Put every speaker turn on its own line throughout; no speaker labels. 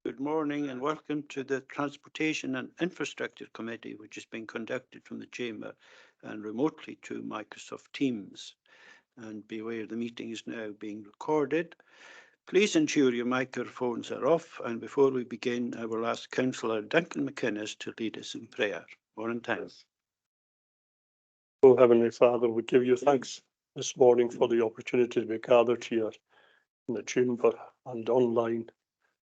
Good morning and welcome to the Transportation and Infrastructure Committee, which is being conducted from the Chamber and remotely to Microsoft Teams. And be aware the meeting is now being recorded. Please ensure your microphones are off. And before we begin, I will ask Councillor Duncan McInnes to lead us in prayer. Warren time.
Oh, Heavenly Father, we give you thanks this morning for the opportunity to be gathered here in the chamber and online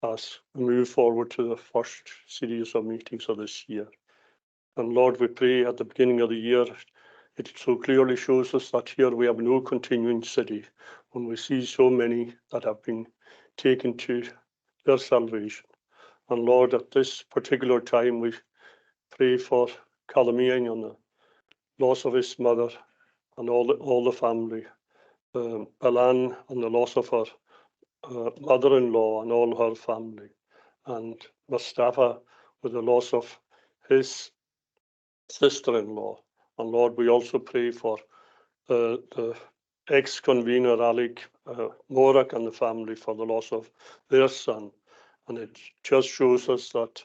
as we move forward to the first series of meetings of this year. And Lord, we pray at the beginning of the year, it so clearly shows us that here we have no continuing city when we see so many that have been taken to their salvation. And Lord, at this particular time, we pray for Eilean and the loss of his mother and all the family. Eilean and the loss of her mother-in-law and all her family, and Mustafa with the loss of his sister-in-law. And Lord, we also pray for the ex-convener Alec Morak and the family for the loss of their son. And it just shows us that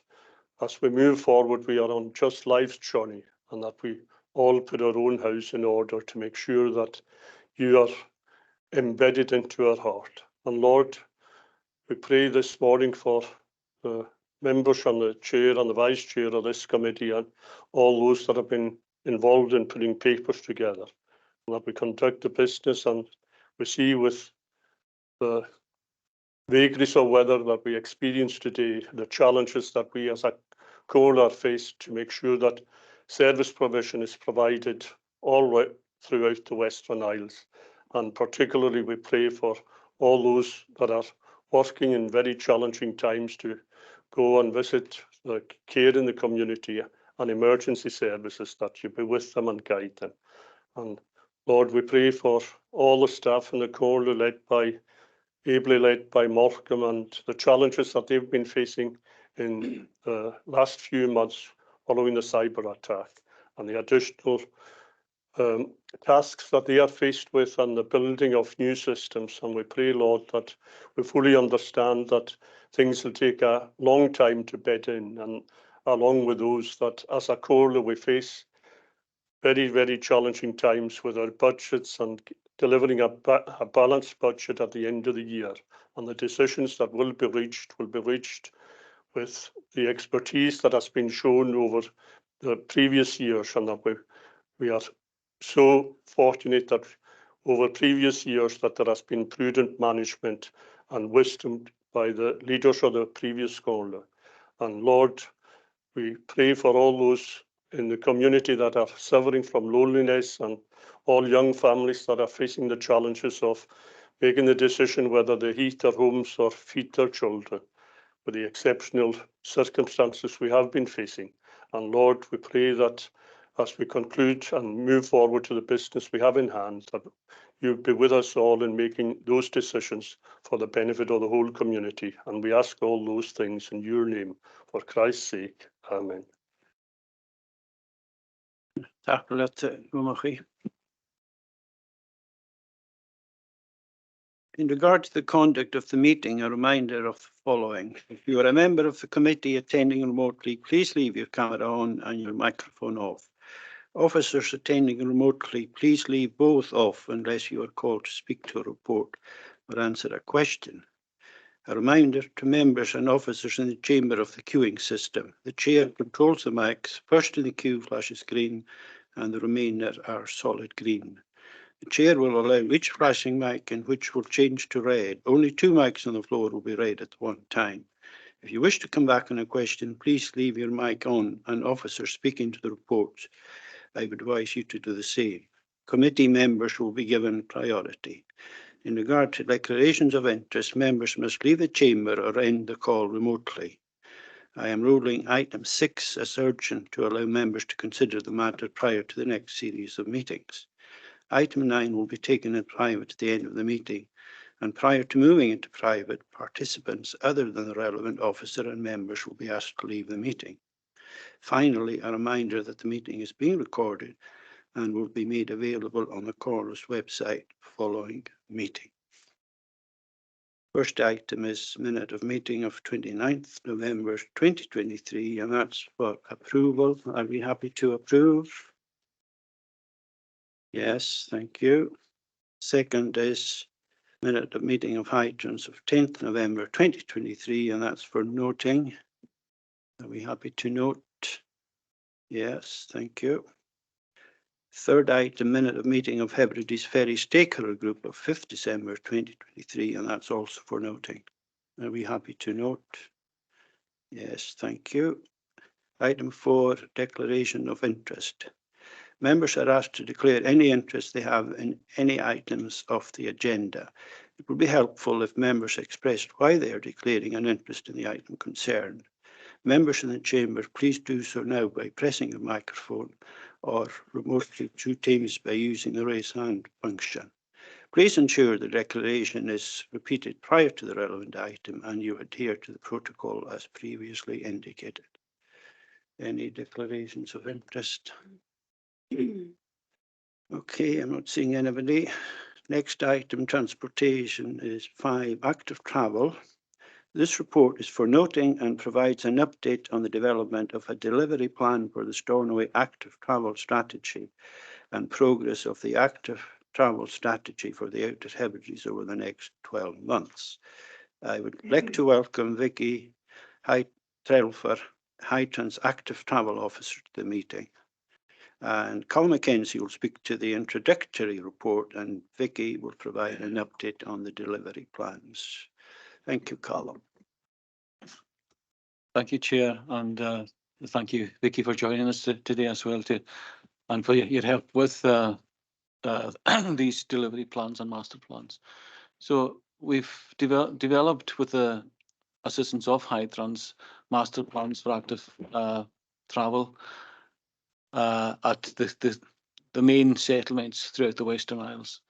as we move forward, we are on just life's journey, and that we all put our own house in order to make sure that you are embedded into our heart. And Lord, we pray this morning for the members and the chair and the vice chair of this committee and all those that have been involved in putting papers together, and that we conduct the business and we see with the vagaries of weather that we experience today, the challenges that we as a Comhairle are faced to make sure that service provision is provided all right throughout the Western Isles. And particularly we pray for all those that are working in very challenging times to go and visit the care in the community and emergency services, that you be with them and guide them. And Lord, we pray for all the staff in the Comhairle ably led by Morecambe, and the challenges that they've been facing in the last few months following the cyber attack, and the additional tasks that they are faced with and the building of new systems. And we pray, Lord, that we fully understand that things will take a long time to bed in, and along with those that as a Comhairle we face very, very challenging times with our budgets and delivering a balanced budget at the end of the year. And the decisions that will be reached with the expertise that has been shown over the previous years, and that we are so fortunate that over previous years that there has been prudent management and wisdom by the leaders of the previous Comhairle. And Lord, we pray for all those in the community that are suffering from loneliness, and all young families that are facing the challenges of making the decision whether they heat their homes or feed their children, with the exceptional circumstances we have been facing. And Lord, we pray that as we conclude and move forward to the business we have in hand, that you be with us all in making those decisions for the benefit of the whole community. And we ask all those things in your name, for Christ's sake. Amen.
In regard to the conduct of the meeting, a reminder of the following. If you are a member of the committee attending remotely, please leave your camera on and your microphone off. Officers attending remotely, please leave both off unless you are called to speak to a report or answer a question. A reminder to members and officers in the chamber of the queuing system. The chair controls the mics. First in the queue flashes green and the remainder are solid green. The chair will allow each flashing mic and which will change to red. Only 2 mics on the floor will be red at one time. If you wish to come back on a question, please leave your mic on and officers speaking to the reports, I would advise you to do the same. Committee members will be given priority. In regard to declarations of interest, members must leave the chamber or end the call remotely. I am ruling item 6 as urgent to allow members to consider the matter prior to the next series of meetings. Item 9 will be taken in private at the end of the meeting, and prior to moving into private, participants other than the relevant officer and members will be asked to leave the meeting. Finally, a reminder that the meeting is being recorded and will be made available on the Comhairle's website following the meeting. First item is minute of meeting of 29th November 2023, and that's for approval. Are we happy to approve? Yes, thank you. Second is minute of meeting of Hydrants of 10th November 2023, and that's for noting. Are we happy to note? Yes, thank you. Third item, minute of meeting of Hebrides Ferry Stakeholder Group of 5th December 2023, and that's also for noting. Are we happy to note? Yes, thank you. Item 4, declaration of interest. Members are asked to declare any interest they have in any items of the agenda. It would be helpful if members expressed why they are declaring an interest in the item concerned. Members in the chamber, please do so now by pressing the microphone or remotely through Teams by using the raise hand function. Please ensure the declaration is repeated prior to the relevant item and you adhere to the protocol as previously indicated. Any declarations of interest? Okay, I'm not seeing anybody. Next item, transportation, is 5, active travel. This report is for noting and provides an update on the development of a delivery plan for the Stornoway Active Travel Strategy and progress of the active travel strategy for the Outer Hebrides over the next 12 months. I would like to welcome Vicky Trelfer, Hytrans Active Travel Officer, to the meeting. And Colin Mackenzie will speak to the introductory report and Vicky will provide an update on the delivery plans. Thank you, Colin.
Thank you, Chair, and thank you, Vicky, for joining us today as well, and for your help with these delivery plans and master plans. So we've developed with the assistance of Hytrans master plans for active travel at the main settlements throughout the Western Isles.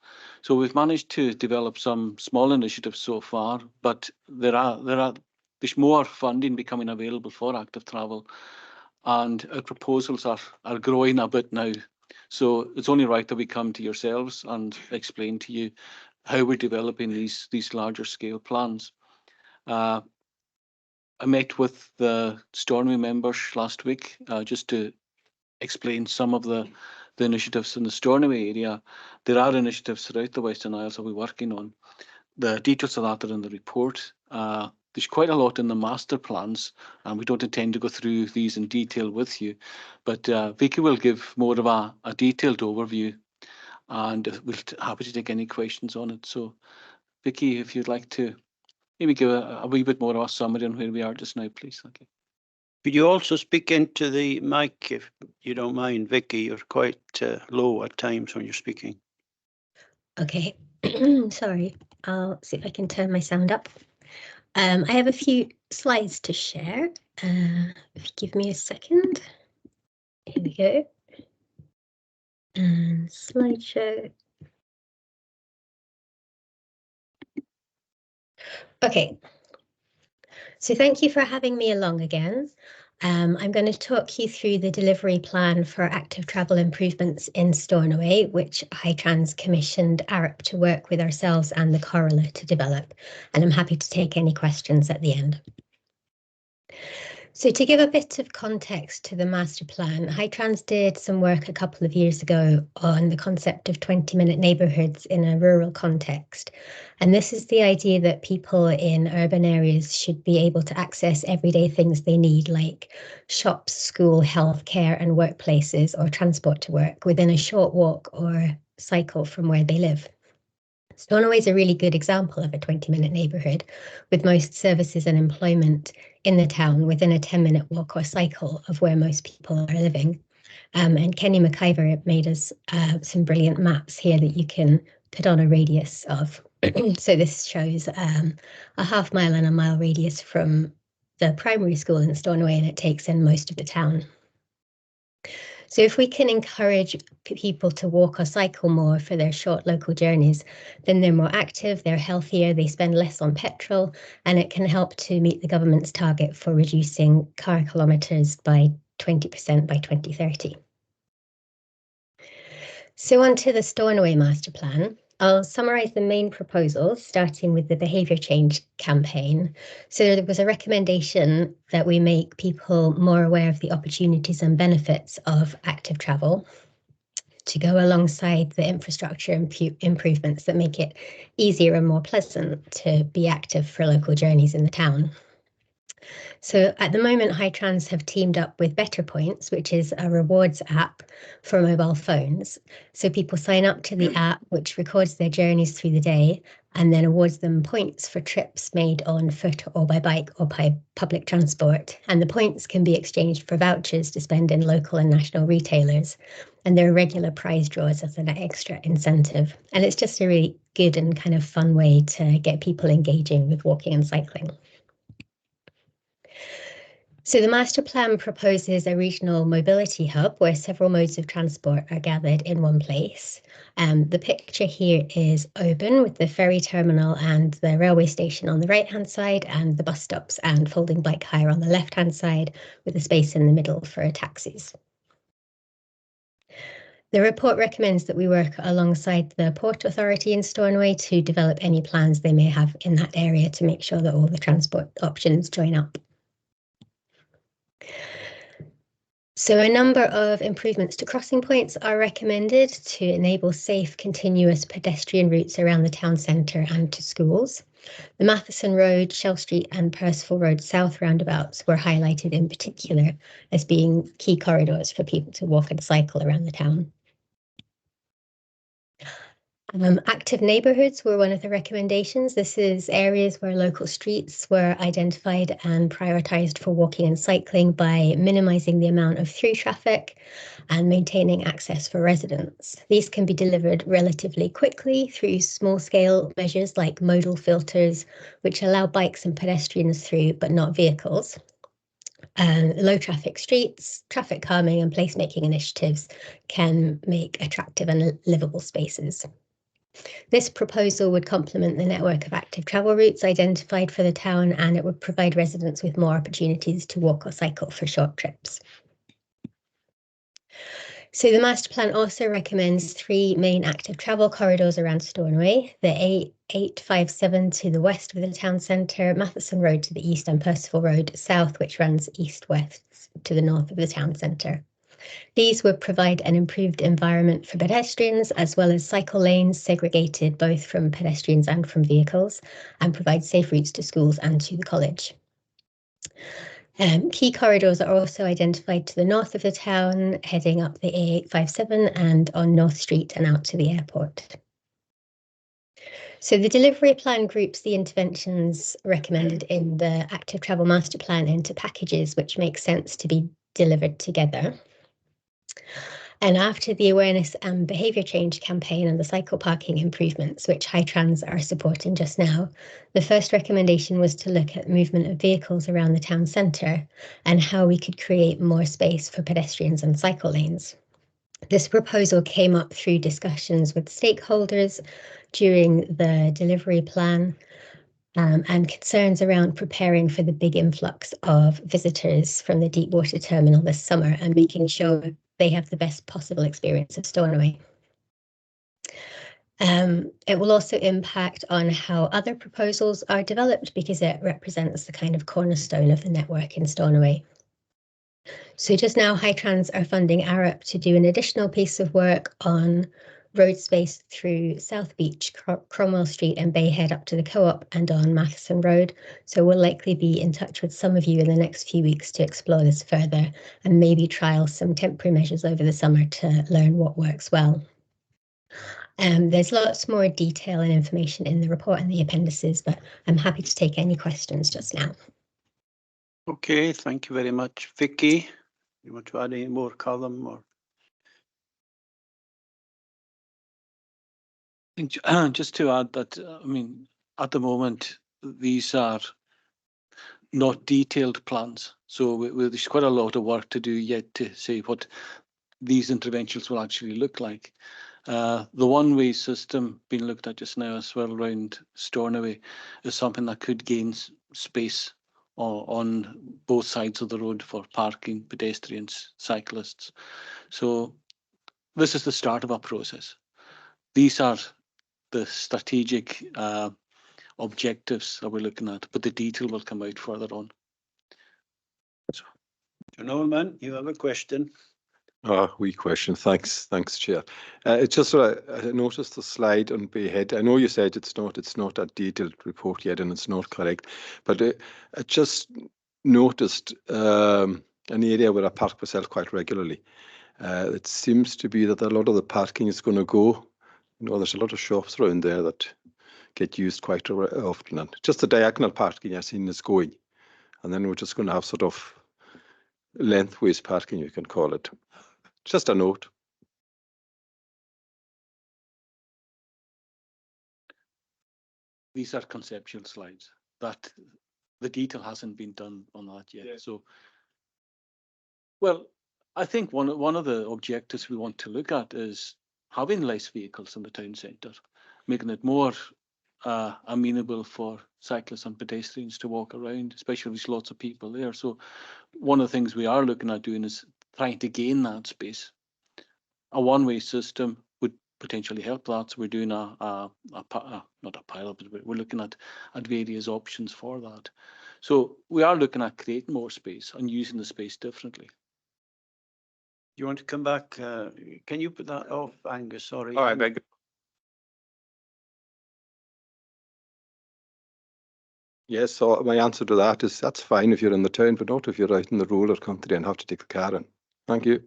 So we've managed to develop some small initiatives so far, but there's more funding becoming available for active travel, and our proposals are growing a bit now. So it's only right that we come to yourselves and explain to you how we're developing these larger scale plans. I met with the Stornoway members last week just to explain some of the initiatives in the Stornoway area. There are initiatives throughout the Western Isles that we're working on. The details of that are in the report. There's quite a lot in the master plans, and we don't intend to go through these in detail with you, but Vicky will give more of a detailed overview, and we'll be happy to take any questions on it. So Vicky, if you'd like to maybe give a wee bit more of a summary on where we are just now, please. Okay.
Could you also speak into the mic if you don't mind, Vicky? You're quite low at times when you're speaking.
Okay, sorry. I'll see if I can turn my sound up. I have a few slides to share. If you give me a second. Here we go. And slideshow. Okay. So thank you for having me along again. I'm going to talk you through the delivery plan for active travel improvements in Stornoway, which Hytrans commissioned Arup to work with ourselves and the Comhairle to develop, and I'm happy to take any questions at the end. So to give a bit of context to the master plan, Hytrans did some work a couple of years ago on the concept of 20-minute neighbourhoods in a rural context. And this is the idea that people in urban areas should be able to access everyday things they need, like shops, school, healthcare and workplaces, or transport to work within a short walk or cycle from where they live. Stornoway is a really good example of a 20-minute neighbourhood, with most services and employment in the town within a 10-minute walk or cycle of where most people are living. And Kenny McIver made us some brilliant maps here that you can put on a radius of. So this shows a half-mile and a mile radius from the primary school in Stornoway, and it takes in most of the town. So if we can encourage people to walk or cycle more for their short local journeys, then they're more active, they're healthier, they spend less on petrol, and it can help to meet the government's target for reducing car kilometres by 20% by 2030. So on to the Stornoway master plan. I'll summarise the main proposals, starting with the behaviour change campaign. So there was a recommendation that we make people more aware of the opportunities and benefits of active travel to go alongside the infrastructure improvements that make it easier and more pleasant to be active for local journeys in the town. So at the moment, Hightrans have teamed up with Better Points, which is a rewards app for mobile phones. So people sign up to the app, which records their journeys through the day and then awards them points for trips made on foot or by bike or by public transport. And the points can be exchanged for vouchers to spend in local and national retailers. And there are regular prize draws as an extra incentive. And it's just a really good and kind of fun way to get people engaging with walking and cycling. So the master plan proposes a regional mobility hub where several modes of transport are gathered in one place. The picture here is Oban with the ferry terminal and the railway station on the right-hand side and the bus stops and folding bike hire on the left-hand side with a space in the middle for taxis. The report recommends that we work alongside the Port Authority in Stornoway to develop any plans they may have in that area to make sure that all the transport options join up. So a number of improvements to crossing points are recommended to enable safe, continuous pedestrian routes around the town centre and to schools. The Matheson Road, Shell Street and Percival Road South roundabouts were highlighted in particular as being key corridors for people to walk and cycle around the town. Active neighbourhoods were one of the recommendations. This is areas where local streets were identified and prioritised for walking and cycling by minimising the amount of through traffic and maintaining access for residents. These can be delivered relatively quickly through small-scale measures like modal filters, which allow bikes and pedestrians through, but not vehicles. Low traffic streets, traffic calming and placemaking initiatives can make attractive and livable spaces. This proposal would complement the network of active travel routes identified for the town, and it would provide residents with more opportunities to walk or cycle for short trips. So the master plan also recommends 3 main active travel corridors around Stornoway, the A857 to the west of the town centre, Matheson Road to the east and Percival Road south, which runs east-west to the north of the town centre. These would provide an improved environment for pedestrians as well as cycle lanes segregated both from pedestrians and from vehicles and provide safe routes to schools and to the college. Key corridors are also identified to the north of the town, heading up the A857 and on North Street and out to the airport. So the delivery plan groups the interventions recommended in the active travel master plan into packages which make sense to be delivered together. And after the awareness and behaviour change campaign and the cycle parking improvements, which Hightrans are supporting just now, the first recommendation was to look at movement of vehicles around the town centre and how we could create more space for pedestrians and cycle lanes. This proposal came up through discussions with stakeholders during the delivery plan and concerns around preparing for the big influx of visitors from the deep water terminal this summer and making sure they have the best possible experience of Stornoway. It will also impact on how other proposals are developed because it represents the kind of cornerstone of the network in Stornoway. So just now, Hightrans are funding Arup to do an additional piece of work on road space through South Beach, Cromwell Street and Bayhead up to the Co-op and on Matheson Road. So we'll likely be in touch with some of you in the next few weeks to explore this further and maybe trial some temporary measures over the summer to learn what works well. There's lots more detail and information in the report and the appendices, but I'm happy to take any questions just now.
Okay, thank you very much. Vicky, you want to add any more column or?
Just to add that, I mean, at the moment, these are not detailed plans. So there's quite a lot of work to do yet to see what these interventions will actually look like. The one-way system being looked at just now as well around Stornoway is something that could gain space on both sides of the road for parking, pedestrians, cyclists. So this is the start of our process. These are the strategic objectives that we're looking at, but the detail will come out further on.
Norman, you have a question?
Wee question. Thanks, Chair. It's just I noticed the slide on Bay Head. I know you said it's not a detailed report yet, and it's not correct, but I just noticed an area where I park myself quite regularly. It seems to be that a lot of the parking is going to go. You know, there's a lot of shops around there that get used quite often, and just the diagonal parking I've seen is going, and then we're just going to have sort of lengthways parking, you can call it. Just a note.
These are conceptual slides. That the detail hasn't been done on that yet. Yeah. So, well, I think one of the objectives we want to look at is having less vehicles in the town centre, making it more amenable for cyclists and pedestrians to walk around, especially if there's lots of people there. So one of the things we are looking at doing is trying to gain that space. A one-way system would potentially help that. So we're doing not a pilot, but we're looking at various options for that. So we are looking at creating more space and using the space differently.
You want to come back? Can you put that off, Angus? Sorry.
Oh, I beg. Yes, so my answer to that is that's fine if you're in the town, but not if you're out in the rural country and have to take the car in. Thank you.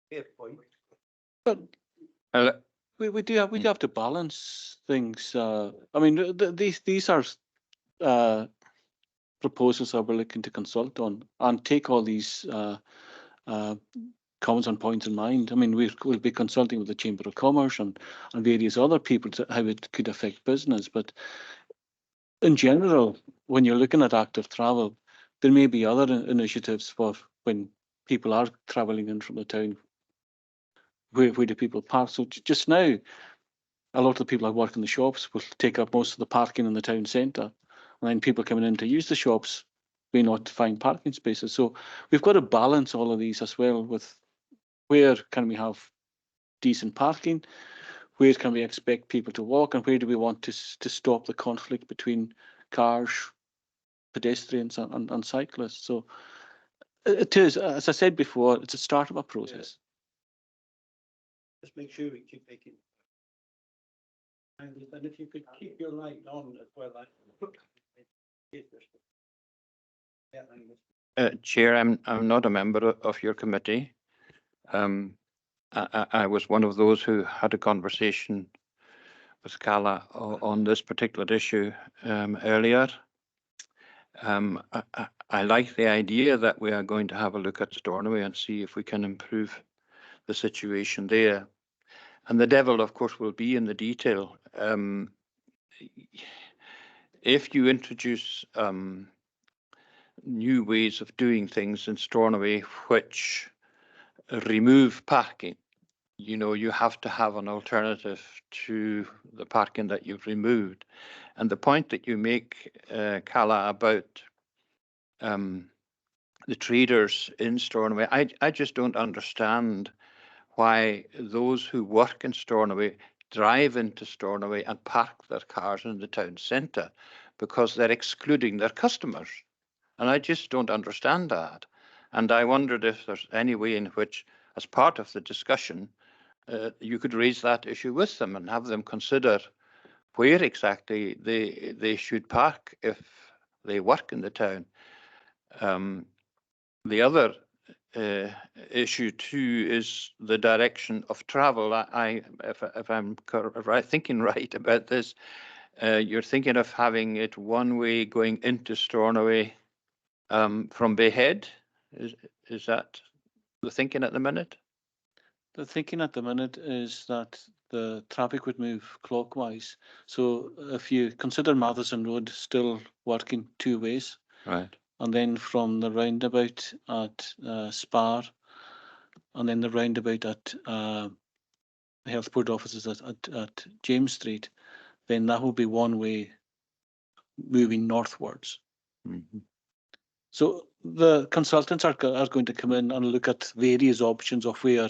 Fair point.
But we do have to balance things. I mean, these are proposals that we're looking to consult on and take all these comments and points in mind. I mean, we'll be consulting with the Chamber of Commerce and various other people to how it could affect business. But in general, when you're looking at active travel, there may be other initiatives for when people are travelling in from the town. Where do people park? So just now, a lot of the people that work in the shops will take up most of the parking in the town centre. And then people coming in to use the shops may not find parking spaces. So we've got to balance all of these as well with where can we have decent parking, where can we expect people to walk, and where do we want to stop the conflict between cars, pedestrians and cyclists. So it is, as I said before, it's a start of a process.
Just make sure we keep making. And if you could keep your light on as well.
Chair, I'm not a member of your committee. I was one of those who had a conversation with Cala on this particular issue earlier. I like the idea that we are going to have a look at Stornoway and see if we can improve the situation there. And the devil, of course, will be in the detail. If you introduce new ways of doing things in Stornoway which remove parking, you know, you have to have an alternative to the parking that you've removed. And the point that you make, Cala, about the traders in Stornoway, I just don't understand why those who work in Stornoway drive into Stornoway and park their cars in the town centre, because they're excluding their customers. And I just don't understand that. And I wondered if there's any way in which, as part of the discussion, you could raise that issue with them and have them consider where exactly they should park if they work in the town. The other issue too is the direction of travel. If I'm thinking right about this, you're thinking of having it one way going into Stornoway from Bay Head. Is that the thinking at the minute?
The thinking at the minute is that the traffic would move clockwise. So if you consider Matheson Road still working two ways,
right,
and then from the roundabout at Spar, and then the roundabout at the Health Board offices at James Street, then that will be one way moving northwards.
Mhm.
So the consultants are going to come in and look at various options of where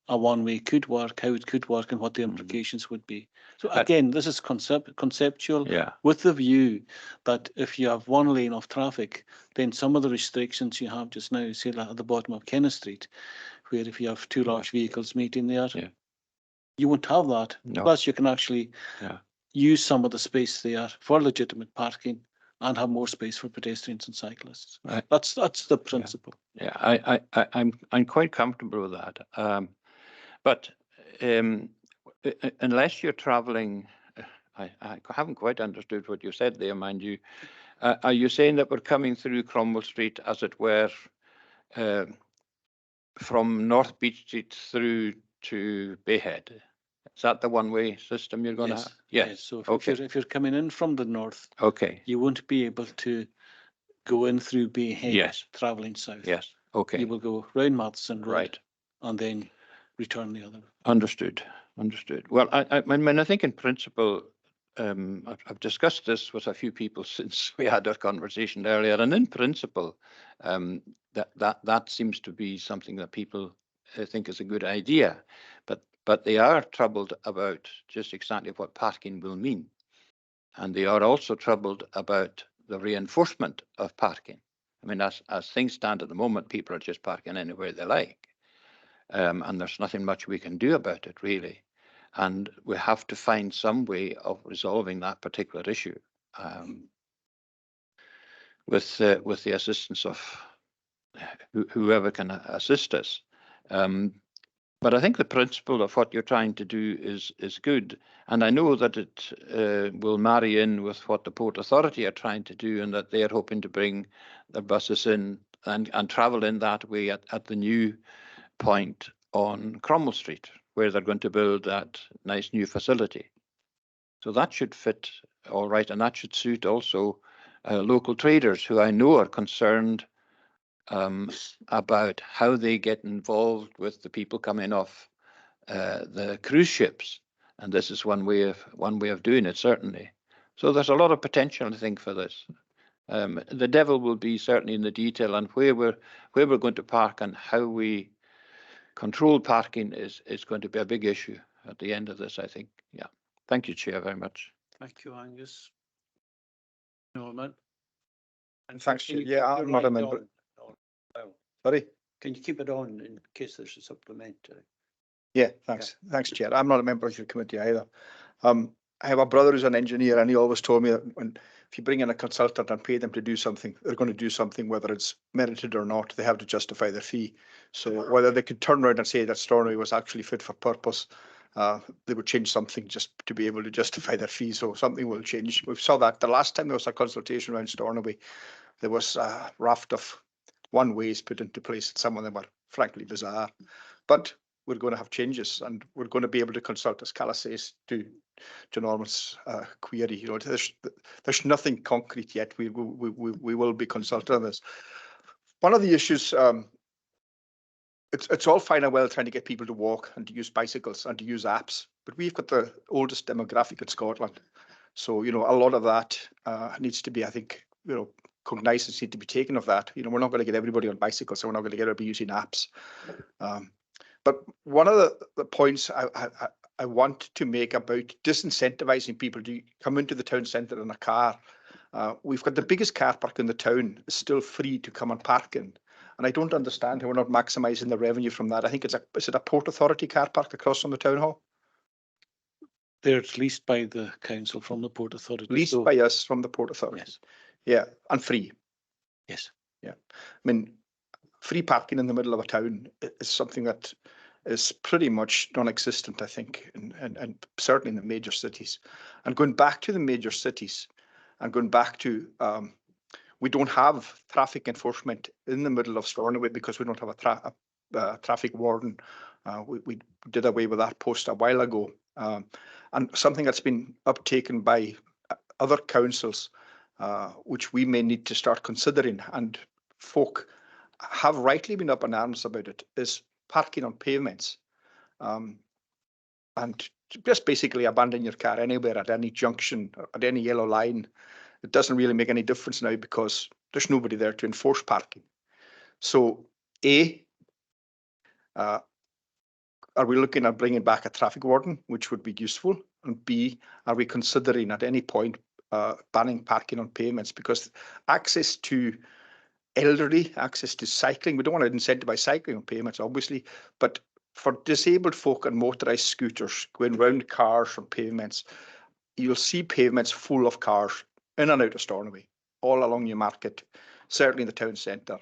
a one-way could work, how it could work, and what the implications would be. So again, this is conceptual,
Yeah.
with the view that if you have one lane of traffic, then some of the restrictions you have just now, say like at the bottom of Kenneth Street, where if you have two large vehicles meeting there,
Yeah.
you won't have that.
No.
Plus, you can actually
Yeah.
use some of the space there for legitimate parking and have more space for pedestrians and cyclists.
Right.
That's the principle.
Yeah, I'm quite comfortable with that. But unless you're traveling, I haven't quite understood what you said there, mind you. Are you saying that we're coming through Cromwell Street, as it were, from North Beach Street through to Bayhead? Is that the one-way system you're going to have? Yes.
So
Okay.
if you're coming in from the north,
Okay.
you won't be able to go in through Bayhead.
Yes.
Traveling south.
Yes. Okay.
You will go round Matheson Road.
Right.
And then return the other.
Understood. Understood. Well, I mean, I think in principle, I've discussed this with a few people since we had our conversation earlier, and in principle, that seems to be something that people think is a good idea, but they are troubled about just exactly what parking will mean, and they are also troubled about the reinforcement of parking. I mean, as things stand at the moment, people are just parking anywhere they like. And there's nothing much we can do about it, really. And we have to find some way of resolving that particular issue with the assistance of whoever can assist us. But I think the principle of what you're trying to do is good. And I know that it will marry in with what the Port Authority are trying to do, and that they're hoping to bring their buses in and travel in that way at the new point on Cromwell Street, where they're going to build that nice new facility. So that should fit all right, and that should suit also local traders who I know are concerned about how they get involved with the people coming off the cruise ships, and this is one way of doing it, certainly. So there's a lot of potential, I think, for this. The devil will be certainly in the detail, and where we're going to park and how we controlled parking is going to be a big issue at the end of this, I think. Yeah. Thank you, Chair, very much.
Thank you, Angus. Norman. And
Thanks,
can you
Chair. Yeah,
keep
I'm
your
not a
light
member.
on? Well,
Sorry?
can you keep it on in case there's a supplementary?
Yeah, thanks. Thanks, Chair. I'm not a member of your committee either. I have a brother who's an engineer, and he always told me that if you bring in a consultant and pay them to do something, they're going to do something, whether it's merited or not. They have to justify their fee. So whether they could turn around and say that Stornoway was actually fit for purpose, they would change something just to be able to justify their fee. So something will change. We saw that the last time there was a consultation around Stornoway, there was a raft of one ways put into place. Some of them were frankly bizarre, but we're going to have changes, and we're going to be able to consult, as Calla says, to Norman's query. You know, there's nothing concrete yet. We will be consulted on this. One of the issues, it's all fine and well trying to get people to walk and to use bicycles and to use apps, but we've got the oldest demographic in Scotland. So, you know, a lot of that needs to be, I think, you know, cognizance need to be taken of that. You know, we're not going to get everybody on bicycles, so we're not going to get everybody using apps. But one of the points I want to make about disincentivizing people to come into the town centre in a car, we've got the biggest car park in the town, is still free to come and park in. And I don't understand how we're not maximising the revenue from that. I think is it a Port Authority car park across from the town hall?
They're leased by the council from the Port Authority.
Leased by us from the Port Authority.
Yes.
Yeah, and free.
Yes.
Yeah. I mean, free parking in the middle of a town is something that is pretty much non-existent, I think, and certainly in the major cities. And going back to the major cities, and going back to, we don't have traffic enforcement in the middle of Stornoway because we don't have a traffic warden. We did away with that post a while ago. And something that's been uptaken by other councils, which we may need to start considering, and folk have rightly been up in arms about it, is parking on pavements, and just basically abandon your car anywhere at any junction, at any yellow line, it doesn't really make any difference now because there's nobody there to enforce parking. So are we looking at bringing back a traffic warden, which would be useful? And B, are we considering at any point banning parking on pavements? Because access to elderly, access to cycling, we don't want to incentivize cycling on pavements, obviously, but for disabled folk and motorised scooters going round cars on pavements, you'll see pavements full of cars in and out of Stornoway, all along your market, certainly in the town centre.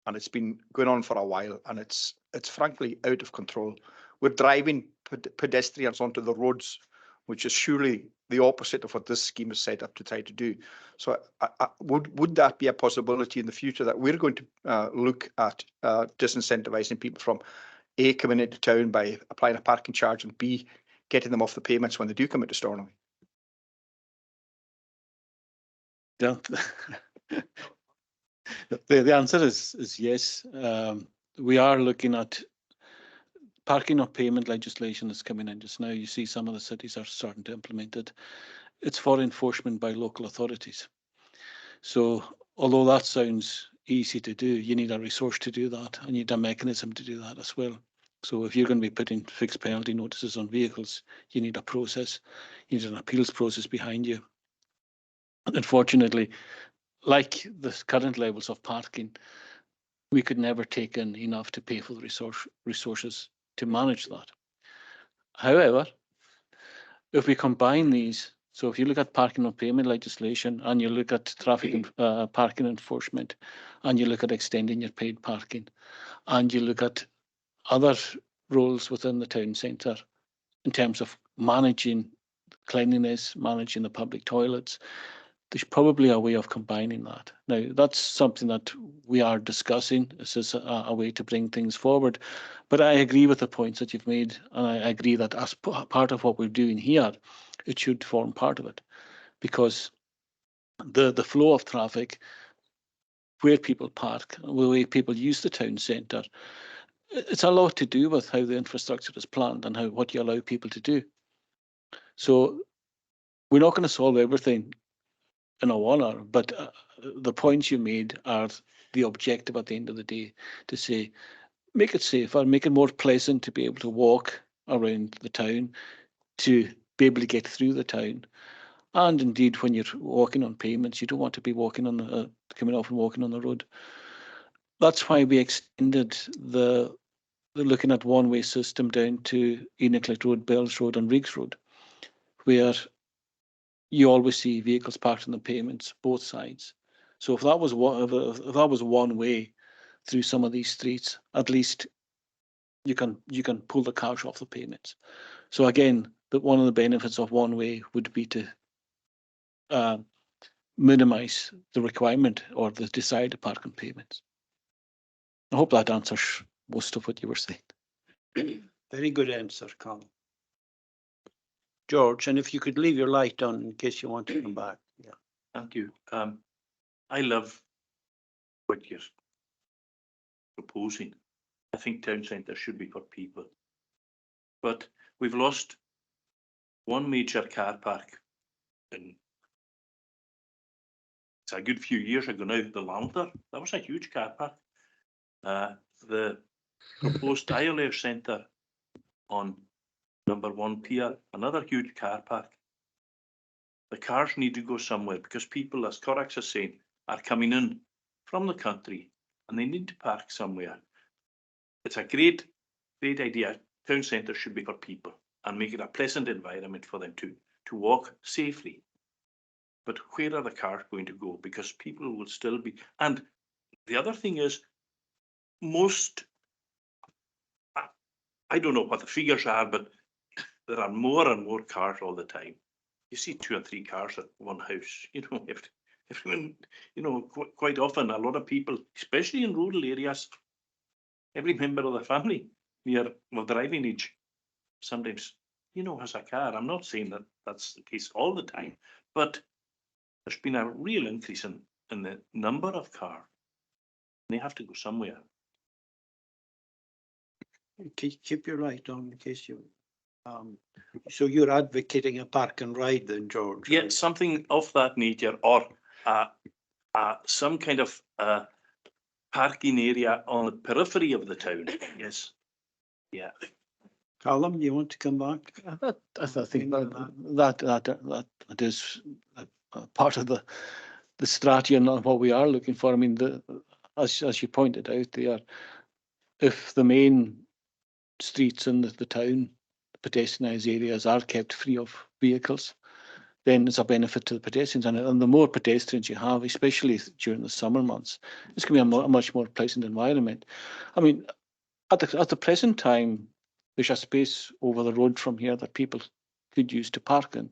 And it's been going on for a while, and it's frankly out of control. We're driving pedestrians onto the roads, which is surely the opposite of what this scheme is set up to try to do. So would that be a possibility in the future, that we're going to look at disincentivizing people from A, coming into town by applying a parking charge, and B, getting them off the pavements when they do come into Stornoway?
The answer is yes. We are looking at parking on pavement legislation that's coming in just now. You see some of the cities are starting to implement it. It's for enforcement by local authorities. So although that sounds easy to do, you need a resource to do that, and you need a mechanism to do that as well. So if you're going to be putting fixed penalty notices on vehicles, you need a process, you need an appeals process behind you. And unfortunately, like the current levels of parking, we could never take in enough to pay for the resources to manage that. However, if we combine these, so if you look at parking on pavement legislation, and you look at traffic and parking enforcement, and you look at extending your paid parking, and you look at other roles within the town centre in terms of managing cleanliness, managing the public toilets, there's probably a way of combining that. Now, that's something that we are discussing. This is a way to bring things forward. But I agree with the points that you've made, and I agree that as part of what we're doing here, it should form part of it, because the flow of traffic, where people park, the way people use the town centre, it's a lot to do with how the infrastructure is planned and what you allow people to do. So we're not going to solve everything in a 1 hour, but the points you made are the objective at the end of the day, to say, make it safer, make it more pleasant to be able to walk around the town, to be able to get through the town. And indeed, when you're walking on pavements, you don't want to be walking on coming off and walking on the road. That's why we extended the looking at one-way system down to Enochlet Road, Bells Road and Riggs Road, where you always see vehicles parked on the pavements, both sides. So if that was one way through some of these streets, at least you can pull the cars off the pavements. So again, one of the benefits of one way would be to minimise the requirement or the desire to park on pavements. I hope that answers most of what you were saying.
Very good answer, Colin. George, and if you could leave your light on in case you want to come back. Yeah.
Thank you. I love what you're proposing. I think town centre should be for people. But we've lost one major car park in, it's a good few years ago now, the Lander. That was a huge car park. The proposed Eilean Centre on number 1 pier, another huge car park. The cars need to go somewhere, because people, as Corax is saying, are coming in from the country and they need to park somewhere. It's a great idea. Town centre should be for people and make it a pleasant environment for them to walk safely. But where are the cars going to go? Because people will still be. And the other thing is, I don't know what the figures are, but there are more and more cars all the time. You see 2 or 3 cars at one house. Everyone, quite often, a lot of people, especially in rural areas, every member of the family near driving age sometimes, has a car. I'm not saying that that's the case all the time, but there's been a real increase in the number of cars. They have to go somewhere.
Keep your light on in case you. So you're advocating a park and ride then, George?
Yeah, something of that nature, or some kind of parking area on the periphery of the town. Yes. Yeah.
Callum, you want to come back?
I think that is part of the strategy and what we are looking for. I mean, as you pointed out there, if the main streets in the town, pedestrianised areas, are kept free of vehicles, then it's a benefit to the pedestrians. And the more pedestrians you have, especially during the summer months, it's going to be a much more pleasant environment. I mean, at the present time, there's a space over the road from here that people could use to park in.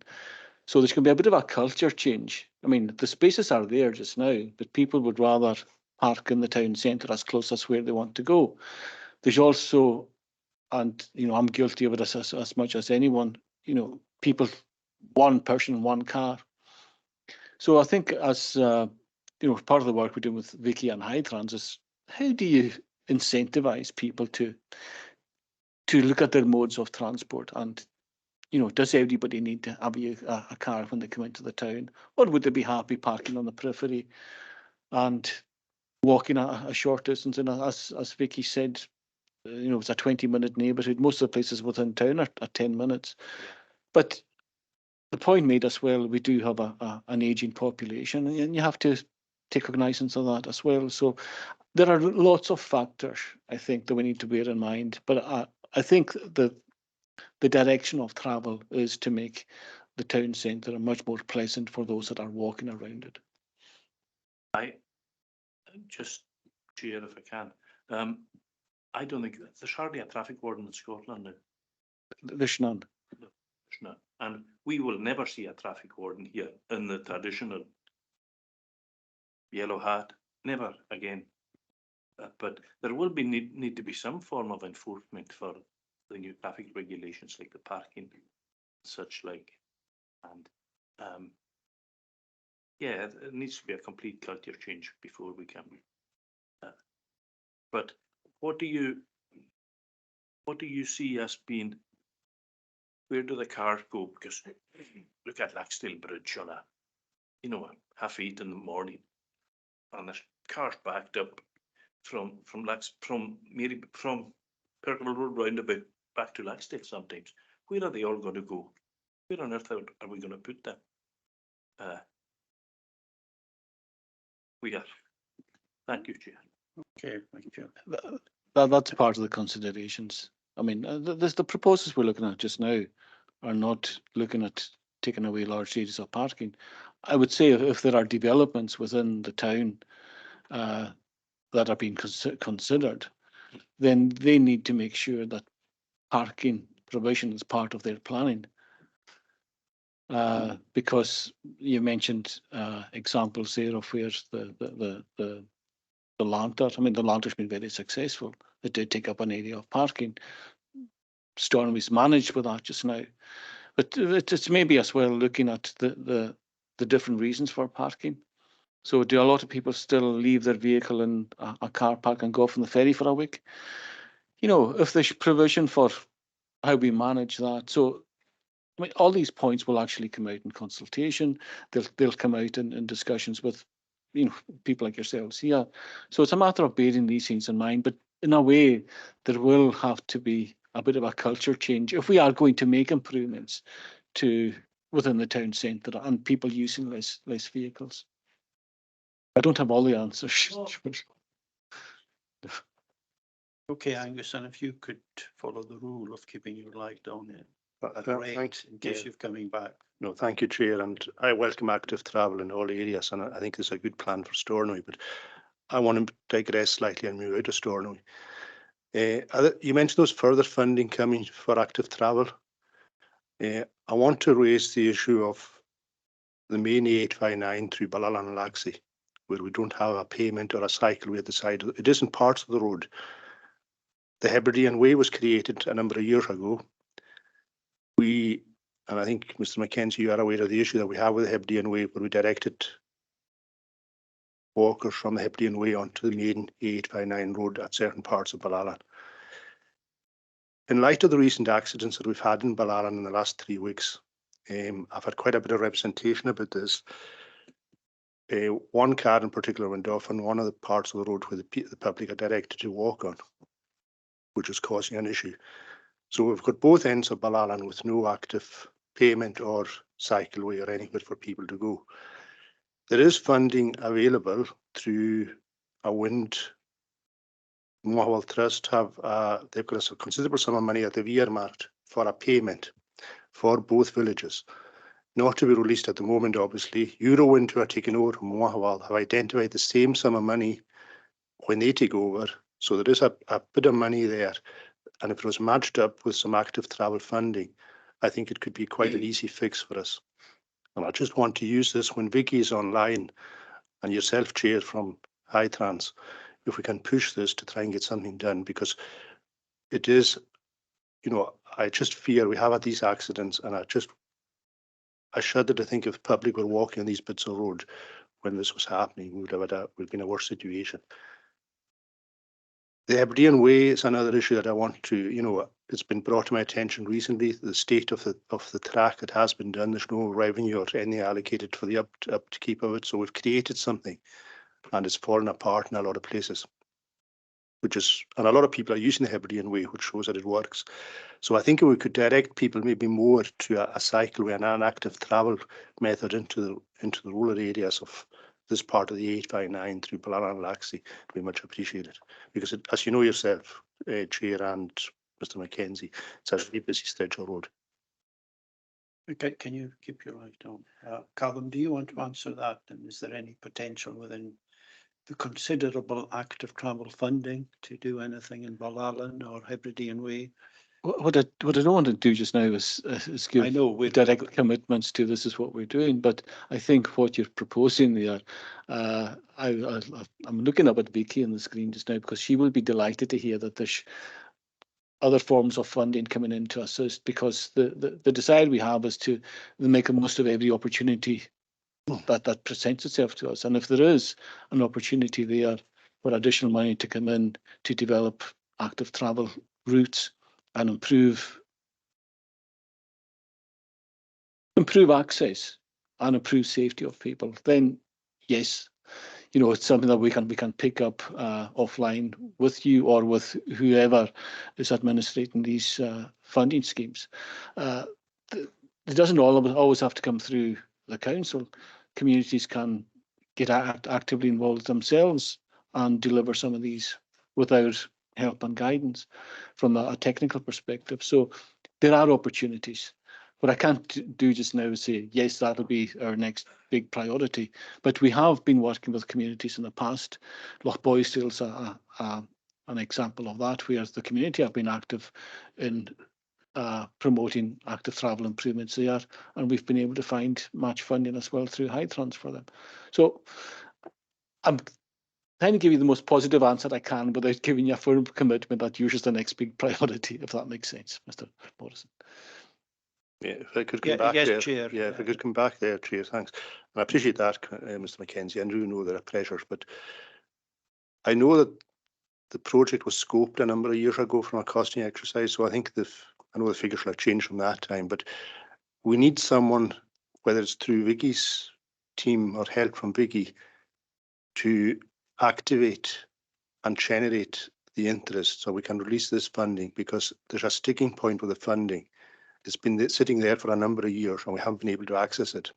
So there's going to be a bit of a culture change. I mean, the spaces are there just now, but people would rather park in the town centre as close as where they want to go. There's also, and I'm guilty of it as much as anyone, people, one person, one car. So I think as, part of the work we're doing with Vicky and Hytrans is how do you incentivize people to look at their modes of transport and, does everybody need to have a car when they come into the town, or would they be happy parking on the periphery and walking a short distance? And as Vicky said, it's a 20-minute neighbourhood. Most of the places within town are 10 minutes.
Yeah.
But the point made as well, we do have an ageing population, and you have to take cognizance of that as well. So there are lots of factors, I think, that we need to bear in mind. But I think the direction of travel is to make the town centre much more pleasant for those that are walking around it.
I just, Chair, if I can, I don't think there's hardly a traffic warden in Scotland now.
There's none.
No, there's none. And we will never see a traffic warden here in the traditional yellow hat. Never again. But there will be need to be some form of enforcement for the new traffic regulations, like the parking, such like, and yeah, it needs to be a complete culture change before we can. But what do you see as being? Where do the cars go? Because look at Laxdale Bridge on a 8:30 in the morning, and there's cars backed up from Percival Road roundabout back to Laxdale sometimes. Where are they all going to go? Where on earth are we going to put them? We are. Thank you, Chair.
Okay, thank you.
That's part of the considerations. I mean, the proposals we're looking at just now are not looking at taking away large areas of parking. I would say if there are developments within the town that are being considered, then they need to make sure that parking provision is part of their planning. Because you mentioned examples there of where the Lantern, I mean, the Lantern's been very successful. It did take up an area of parking. Stornoway's managed with that just now. But it's maybe as well looking at the different reasons for parking. So do a lot of people still leave their vehicle in a car park and go off on the ferry for a week? If there's provision for how we manage that. So I mean, all these points will actually come out in consultation. They'll come out in discussions with people like yourselves here. So it's a matter of bearing these things in mind. But in a way, there will have to be a bit of a culture change if we are going to make improvements within the town centre and people using less vehicles. I don't have all the answers.
Okay, Angus, and if you could follow the rule of keeping your light down in
Thanks.
in case you're coming back.
No, thank you, Chair, and I welcome active travel in all areas, and I think it's a good plan for Stornoway, but I want to digress slightly and move out of Stornoway. You mentioned those further funding coming for active travel. I want to raise the issue of the main 859 through Ballalan and Laxey, where we don't have a payment or a cycleway at the side. It isn't part of the road. The Hebridean Way was created a number of years ago. And I think, Mr. Mackenzie, you are aware of the issue that we have with the Hebridean Way, where we directed walkers from the Hebridean Way onto the main 859 road at certain parts of Ballalan.
in light of the recent accidents that we've had in Ballaran in the last 3 weeks, I've had quite a bit of representation about this. One car in particular went off on one of the parts of the road where the public are directed to walk on, which is causing an issue. So we've got both ends of Ballaran with no active pavement or cycleway or anywhere for people to go. There is funding available through a wind. Comhairle Trust they've got a considerable sum of money that they've earmarked for a payment for both villages, not to be released at the moment, obviously. Eurowind, who are taking over from Comhairle, have identified the same sum of money when they take over. So there is a bit of money there. And if it was matched up with some active travel funding, I think it could be quite an easy fix for us. And I just want to use this when Vicky is online and yourself, Chair, from Hightrans, if we can push this to try and get something done, because it is, I just fear we have had these accidents, and I shudder to think if public were walking on these bits of road when this was happening, we'd be in a worse situation. The Hebridean Way is another issue that I want to, it's been brought to my attention recently, the state of the track. It has been done. There's no revenue or any allocated for the upkeep of it. So we've created something, and it's fallen apart in a lot of places, and a lot of people are using the Hebridean Way, which shows that it works. So I think if we could direct people maybe more to a cycleway and an active travel method into the rural areas of this part of the 859 through Ballaran and Laxey, it'd be much appreciated. Because as you know yourself, Chair and Mr. Mackenzie, it's a very busy stretch of road.
Okay, can you keep your light on? Callum, do you want to answer that? And is there any potential within the considerable active travel funding to do anything in Ballaran or Hebridean Way?
What I don't want to do just now is give direct commitments to this is what we're doing, but I think what you're proposing there, I'm looking up at Vicky on the screen just now, because she will be delighted to hear that there's other forms of funding coming in to assist, because the desire we have is to make the most of every opportunity that presents itself to us. And if there is an opportunity there for additional money to come in to develop active travel routes and improve access and improve safety of people, then yes, it's something that we can pick up offline with you or with whoever is administrating these funding schemes. It doesn't always have to come through the council. Communities can get actively involved themselves and deliver some of these without help and guidance from a technical perspective. So there are opportunities. What I can't do just now is say, yes, that'll be our next big priority. But we have been working with communities in the past. Loch Boysdale's an example of that, where the community have been active in promoting active travel improvements there, and we've been able to find match funding as well through Hightrans for them. So I'm trying to give you the most positive answer I can without giving you a firm commitment that yours is the next big priority, if that makes sense, Mr. Morrison.
Yeah, if I could come back
yes,
there.
Chair.
Yeah, if I could come back there, Chair, thanks. And I appreciate that, Mr. Mackenzie. I do know there are pressures, but I know that the project was scoped a number of years ago from a costing exercise. So I think I know the figures will have changed from that time, but we need someone, whether it's through Vicky's team or help from Vicky, to activate and generate the interest so we can release this funding, because there's a sticking point with the funding. It's been sitting there for a number of years and we haven't been able to access it.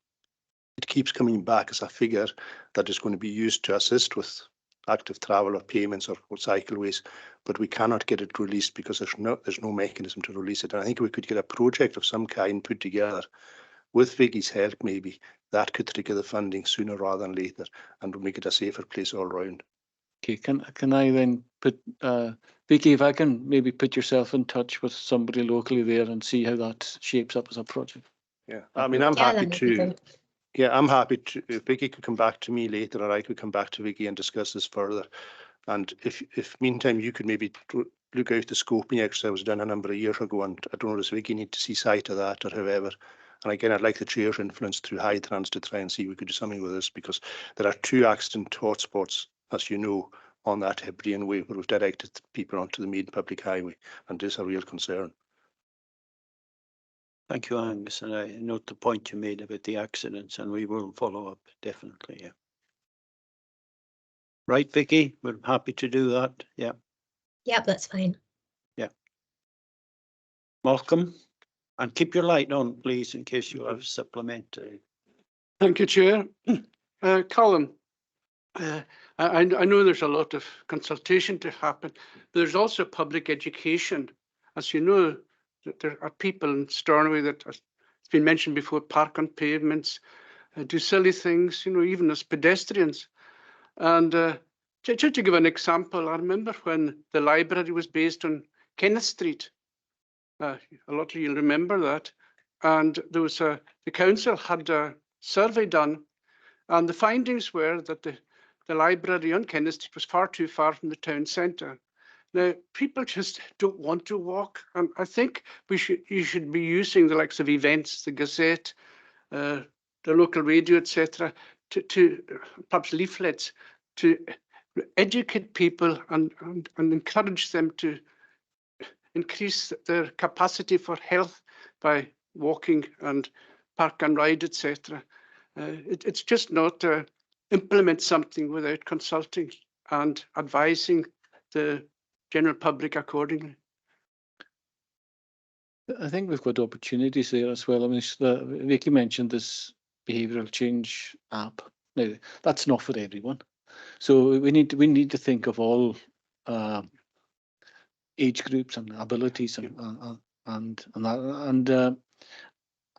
It keeps coming back as a figure that is going to be used to assist with active travel or payments or cycleways, but we cannot get it released because there's no mechanism to release it. And I think we could get a project of some kind put together with Vicky's help, maybe that could trigger the funding sooner rather than later and would make it a safer place all round.
Okay, can I then put Vicky, if I can maybe put yourself in touch with somebody locally there and see how that shapes up as a project?
Yeah, I mean, I'm happy to.
Great.
Yeah, I'm happy to. If Vicky could come back to me later, or I could come back to Vicky and discuss this further. And if meantime you could maybe look out the scoping exercise was done a number of years ago, and I don't know, does Vicky need to see sight of that or however. And again, I'd like the Chair's influence through Hightrans to try and see if we could do something with this, because there are 2 accident hotspots, as you know,
on that Hebridean Way where we've directed people onto the main public highway, and it's a real concern.
Thank you, Angus, and I note the point you made about the accidents, and we will follow up, definitely, yeah. Right, Vicky, we're happy to do that, yeah.
Yep, that's fine.
Malcolm, and keep your light on, please, in case you have supplementary.
Thank you, Chair. Colin, I know there's a lot of consultation to happen, but there's also public education. As you know, that there are people in Stornoway that, as it's been mentioned before, park on pavements, do silly things, you know, even as pedestrians. And just to give an example, I remember when the library was based on Kenneth Street. A lot of you remember that. And there was the council had a survey done, and the findings were that the library on Kenneth Street was far too far from the town centre. Now, people just don't want to walk, and I think you should be using the likes of events, the Gazette, the local radio, etc., to perhaps leaflets to educate people and encourage them to increase their capacity for health by walking and park and ride, etc. It's just not implement something without consulting and advising the general public accordingly.
I think we've got opportunities there as well. I mean, Vicky mentioned this behavioural change app. Now, that's not for everyone. So we need to think of all age groups and abilities and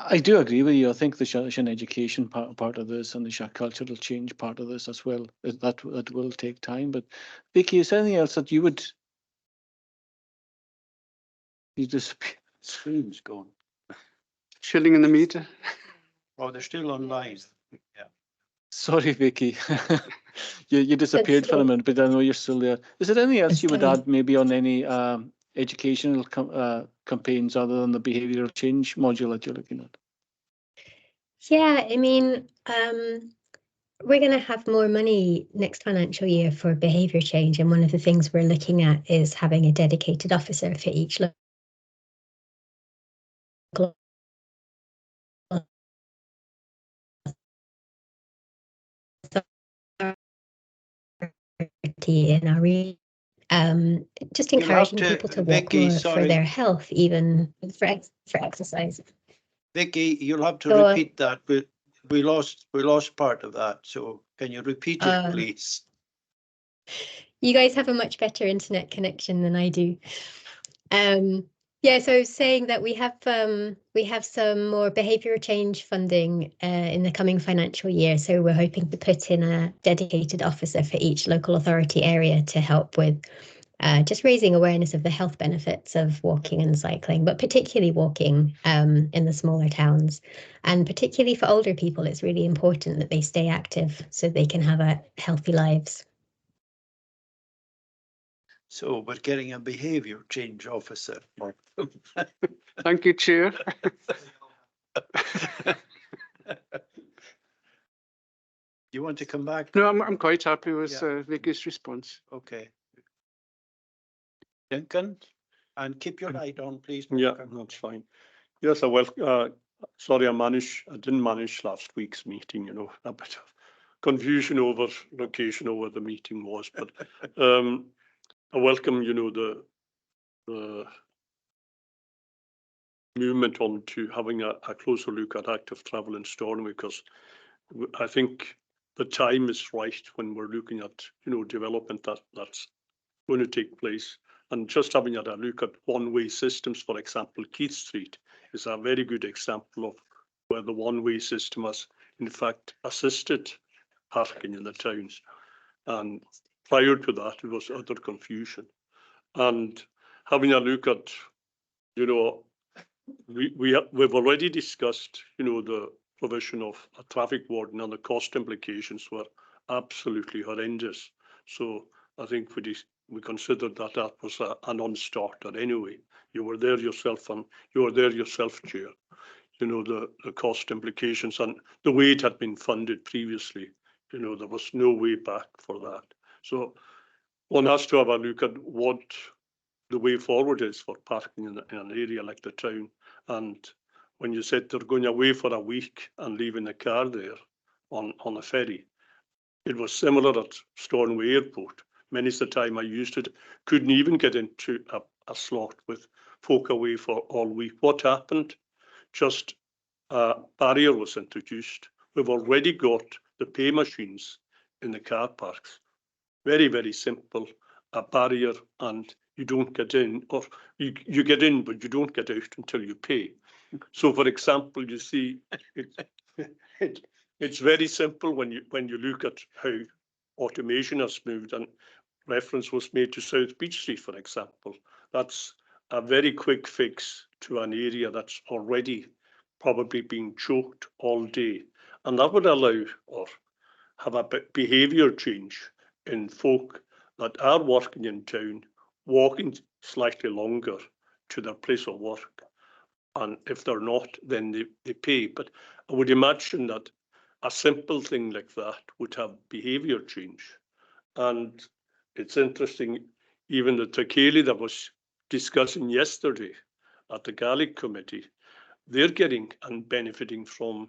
I do agree with you. I think there's an education part of this, and there's a cultural change part of this as well. That will take time. But Vicky, is there anything else that you would? You disappear.
Screen's gone.
Shilling in the meter.
Oh, they're still online. Yeah.
Sorry, Vicky. you disappeared for a minute, but I know you're still there. Is there anything else you would add, maybe on any educational campaigns other than the behavioural change module that you're looking at?
Yeah, I mean, we're going to have more money next financial year for behaviour change, and one of the things we're looking at is having a dedicated officer for each local authority in our region. Just encouraging people to walk
Vicky,
more for their health, even for exercise.
Vicky, you'll have to repeat that. We lost part of that. So can you repeat it, please?
You guys have a much better internet connection than I do. Yeah, so I was saying that we have some more behaviour change funding in the coming financial year. So we're hoping to put in a dedicated officer for each local authority area to help with just raising awareness of the health benefits of walking and cycling, but particularly walking in the smaller towns. And particularly for older people, it's really important that they stay active so they can have healthy lives.
So we're getting a behaviour change officer.
Thank you, Chair.
You want to come back?
No, I'm quite happy with Vicky's response.
Okay. Duncan, and keep your light on, please.
Yeah, that's fine. Yes, sorry, I didn't manage last week's meeting, you know, a bit of confusion over location of where the meeting was, but I welcome, you know, the movement on to having a closer look at active travel in Stornoway, because I think the time is right when we're looking at, you know, development that's going to take place. And just having a look at one-way systems, for example, Keith Street is a very good example of where the one-way system has, in fact, assisted parking in the towns. And prior to that, it was utter confusion. And having a look at, you know, we've already discussed, you know, the provision of a traffic warden, and the cost implications were absolutely horrendous. So I think we considered that was a non-starter anyway. You were there yourself, and you were there yourself, Chair. You know, the cost implications and the way it had been funded previously, you know, there was no way back for that. So one has to have a look at what the way forward is for parking in an area like the town. And when you said they're going away for a week and leaving the car there on a ferry, it was similar at Stornoway Airport. Many's the time I used it, couldn't even get into a slot with folk away for all week. What happened? Just a barrier was introduced. We've already got the pay machines in the car parks. Very, very simple, a barrier, and you don't get in, or you get in, but you don't get out until you pay. So, for example, you see, it's very simple when you look at how automation has moved, and reference was made to South Beach Street, for example. That's a very quick fix to an area that's already probably being choked all day. And that would allow or have a behaviour change in folk that are working in town, walking slightly longer to their place of work. And if they're not, then they pay. But I would imagine that a simple thing like that would have behaviour change. And it's interesting, even the Comhairle that was discussing yesterday at the Gaelic Committee, they're getting and benefiting from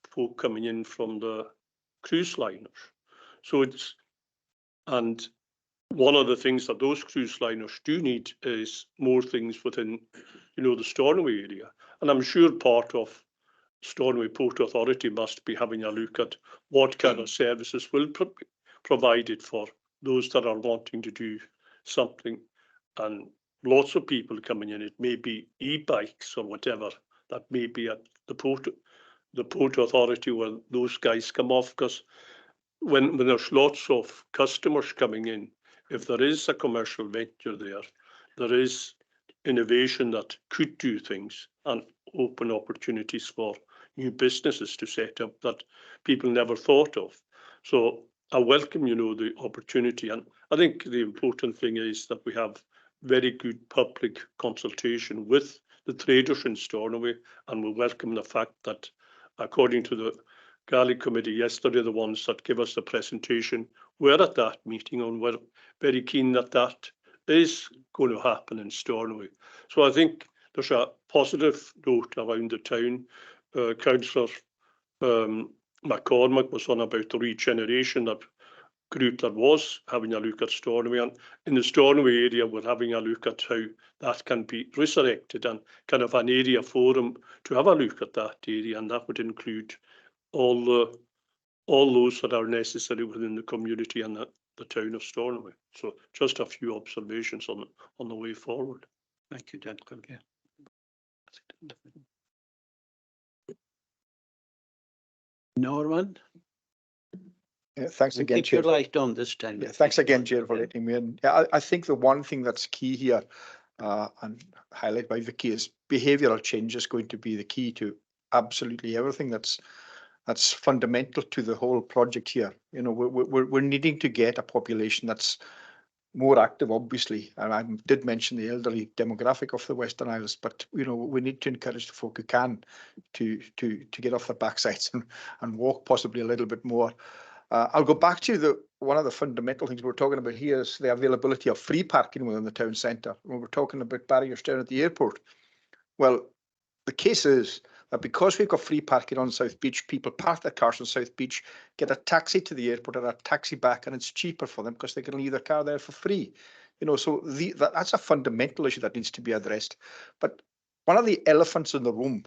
folk coming in from the cruise liners. So it's, and one of the things that those cruise liners do need is more things within, the Stornoway area. And I'm sure part of Stornoway Port Authority must be having a look at what kind of services will be provided for those that are wanting to do something. And lots of people coming in, it may be e-bikes or whatever, that may be at the Port Authority where those guys come off, because when there's lots of customers coming in, if there is a commercial venture there, there is innovation that could do things and open opportunities for new businesses to set up that people never thought of. So I welcome, the opportunity. And I think the important thing is that we have very good public consultation with the traders in Stornoway, and we welcome the fact that, according to the Gaelic Committee yesterday, the ones that give us the presentation were at that meeting and were very keen that that is going to happen in Stornoway. So I think there's a positive note around the town. Councillor McCormack was on about the regeneration, that group that was having a look at Stornoway, and in the Stornoway area we're having a look at how that can be resurrected and kind of an area forum to have a look at that area, and that would include all those that are necessary within the community and the town of Stornoway. So just a few observations on the way forward.
Thank you, Dan. Yeah. Norman?
Thanks again,
Keep
Chair.
your light on this time.
Yeah, thanks again, Chair, for letting me in. Yeah, I think the one thing that's key here, and highlighted by Vicky, is behavioural change is going to be the key to absolutely everything that's fundamental to the whole project here. We're needing to get a population that's more active, obviously, and I did mention the elderly demographic of the Western Isles, but we need to encourage the folk who can to get off their backsides and walk possibly a little bit more. I'll go back to one of the fundamental things we're talking about here is the availability of free parking within the town centre. When we're talking about barriers down at the airport, well, the case is that because we've got free parking on South Beach, people park their cars on South Beach, get a taxi to the airport or a taxi back, and it's cheaper for them because they can leave their car there for free. So that's a fundamental issue that needs to be addressed. But one of the elephants in the room,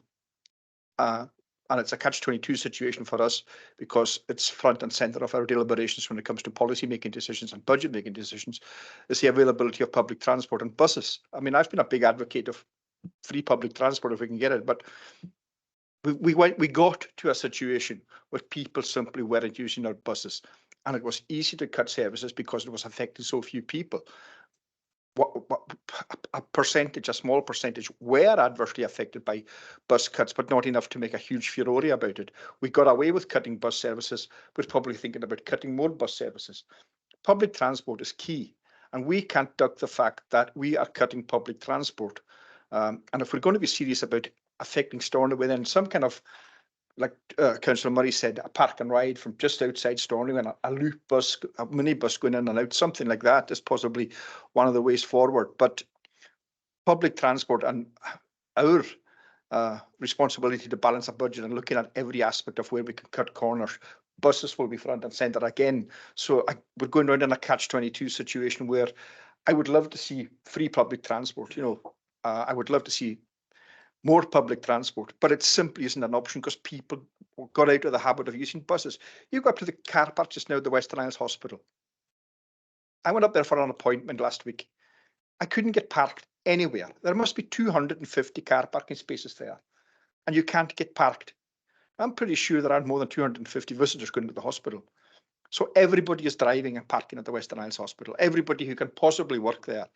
and it's a catch-22 situation for us because it's front and centre of our deliberations when it comes to policy-making decisions and budget-making decisions, is the availability of public transport and buses. I mean, I've been a big advocate of free public transport if we can get it, but we got to a situation where people simply weren't using our buses, and it was easy to cut services because it was affecting so few people. A small percentage were adversely affected by bus cuts, but not enough to make a huge furore about it. We got away with cutting bus services, but probably thinking about cutting more bus services. Public transport is key, and we can't duck the fact that we are cutting public transport. And if we're going to be serious about affecting Stornoway, then some kind of like Councillor Murray said, a park and ride from just outside Stornoway and a loop bus, a minibus going in and out, something like that is possibly one of the ways forward. But public transport and our responsibility to balance a budget and looking at every aspect of where we can cut corners. Buses will be front and centre again. So we're going around in a catch-22 situation where I would love to see free public transport. I would love to see more public transport, but it simply isn't an option because people got out of the habit of using buses. You go up to the car park just now at the Western Isles Hospital. I went up there for an appointment last week. I couldn't get parked anywhere. There must be 250 car parking spaces there, and you can't get parked. I'm pretty sure there aren't more than 250 visitors going to the hospital. So everybody is driving and parking at the Western Isles Hospital. Everybody who can possibly work there,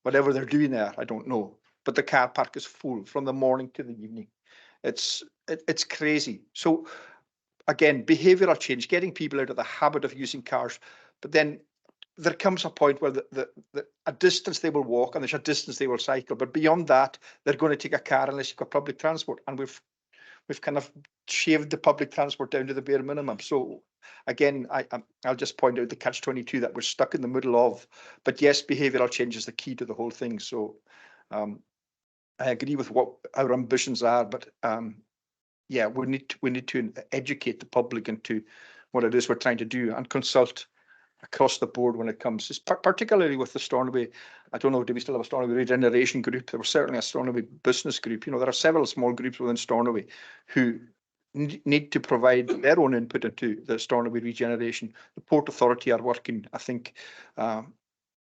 whatever they're doing there, I don't know. But the car park is full from the morning to the evening. It's crazy. So again, behavioural change, getting people out of the habit of using cars, but then there comes a point where a distance they will walk and there's a distance they will cycle. But beyond that, they're going to take a car unless you've got public transport. And we've kind of shaved the public transport down to the bare minimum. So again, I'll just point out the catch-22 that we're stuck in the middle of. But yes, behavioural change is the key to the whole thing. So I agree with what our ambitions are, but yeah, we need to educate the public into what it is we're trying to do and consult across the board when it comes, particularly with the Stornoway. I don't know, do we still have a Stornoway regeneration group? There was certainly a Stornoway business group. There are several small groups within Stornoway who need to provide their own input into the Stornoway regeneration. The Port Authority are working, I think,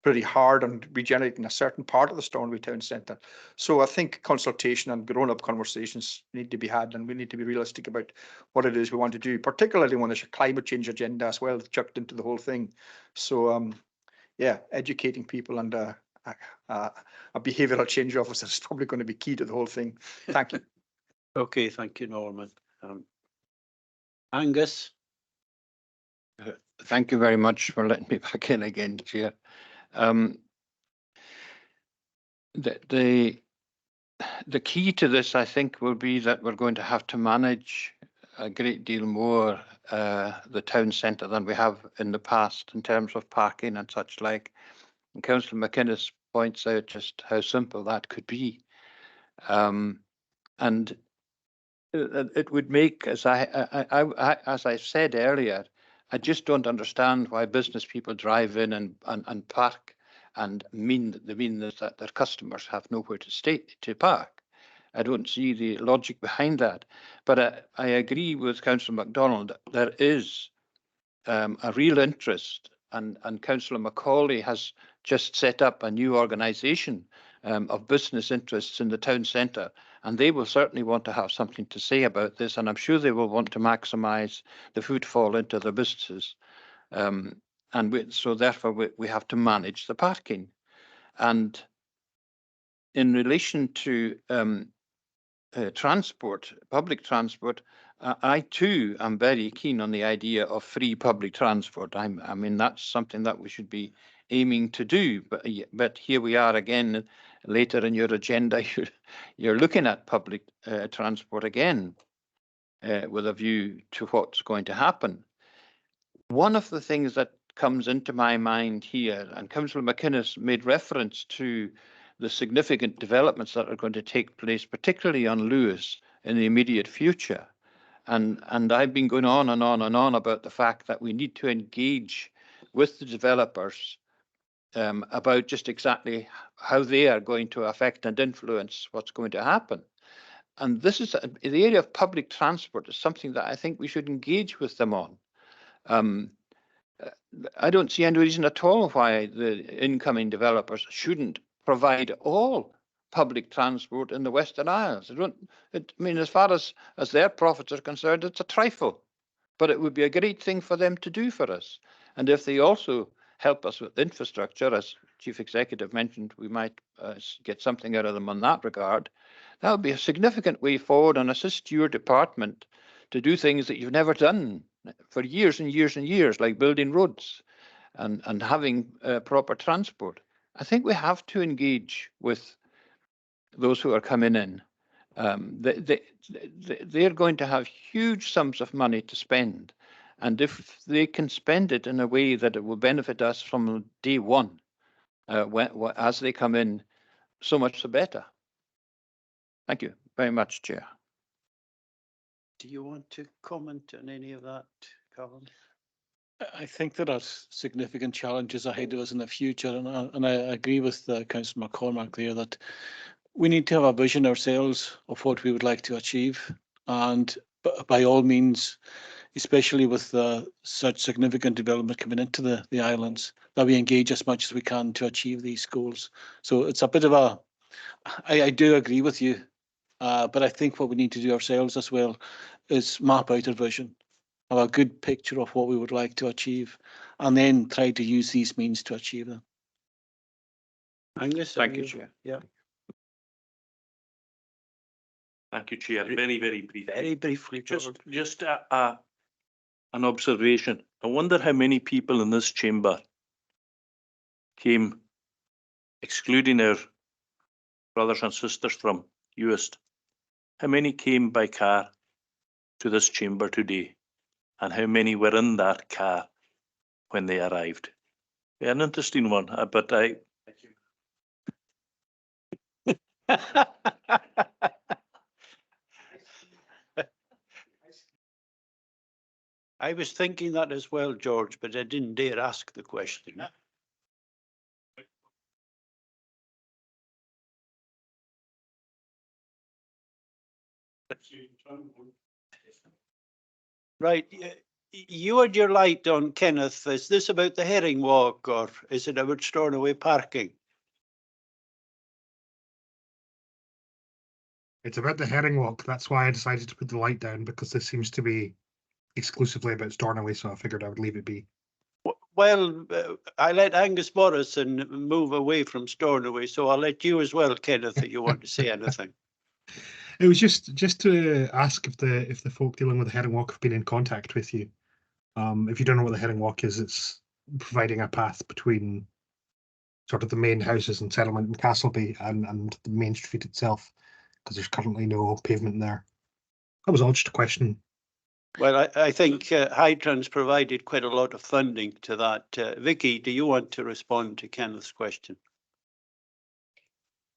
pretty hard on regenerating a certain part of the Stornoway town centre. So I think consultation and grown-up conversations need to be had, and we need to be realistic about what it is we want to do, particularly when there's a climate change agenda as well chucked into the whole thing. So yeah, educating people and a behavioural change officer is probably going to be key to the whole thing. Thank you.
Okay, thank you, Norman. Angus?
Thank you very much for letting me back in again, Chair. The key to this, I think, will be that we're going to have to manage a great deal more the town centre than we have in the past in terms of parking and such like. And Councillor McInnes points out just how simple that could be. And it would make, as I said earlier, I just don't understand why business people drive in and park and mean that their customers have nowhere to stay to park. I don't see the logic behind that. But I agree with Councillor MacDonald. There is a real interest, and Councillor Macaulay has just set up a new organisation of business interests in the town centre, and they will certainly want to have something to say about this, and I'm sure they will want to maximise the footfall into their businesses. So therefore we have to manage the parking. And in relation to transport, public transport, I too am very keen on the idea of free public transport. I mean, that's something that we should be aiming to do. But here we are again, later in your agenda, you're looking at public transport again with a view to what's going to happen. One of the things that comes into my mind here, and Councillor McInnes made reference to the significant developments that are going to take place, particularly on Lewis in the immediate future. And I've been going on and on and on about the fact that we need to engage with the developers about just exactly how they are going to affect and influence what's going to happen. And this is the area of public transport is something that I think we should engage with them on. I don't see any reason at all why the incoming developers shouldn't provide all public transport in the Western Isles. I mean, as far as their profits are concerned, it's a trifle, but it would be a great thing for them to do for us. And if they also help us with infrastructure, as Chief Executive mentioned, we might get something out of them on that regard. That would be a significant way forward and assist your department to do things that you've never done for years and years and years, like building roads and having proper transport. I think we have to engage with those who are coming in. They're going to have huge sums of money to spend. And if they can spend it in a way that it will benefit us from day one, as they come in, so much the better. Thank you very much, Chair.
Do you want to comment on any of that, Colin?
I think there are significant challenges ahead of us in the future, and I agree with Councillor McCormack there that we need to have a vision ourselves of what we would like to achieve, and by all means, especially with such significant development coming into the islands, that we engage as much as we can to achieve these goals. So it's a bit of a, I do agree with you, but I think what we need to do ourselves as well is map out our vision, have a good picture of what we would like to achieve, and then try to use these means to achieve them.
Angus,
Thank you, Chair.
Yeah.
Thank you, Chair. Very, very briefly.
Very briefly,
Just an observation. I wonder how many people in this chamber came, excluding our brothers and sisters from Uist, how many came by car to this chamber today, and how many were in that car when they arrived? An interesting one, but I.
I was thinking that as well, George, but I didn't dare ask the question. Right, you had your light on, Kenneth. Is this about the herring walk, or is it about Stornoway parking?
It's about the herring walk. That's why I decided to put the light down, because this seems to be exclusively about Stornoway, so I figured I would leave it be.
Well, I let Angus Morrison move away from Stornoway, so I'll let you as well, Kenneth, if you want to say anything.
It was just to ask if the folk dealing with the herring walk have been in contact with you. If you don't know what the herring walk is, it's providing a path between sort of the main houses and settlement in Castleby and the main street itself, because there's currently no pavement there. That was all just a question.
Well, I think Hytrans provided quite a lot of funding to that. Vicky, do you want to respond to Kenneth's question?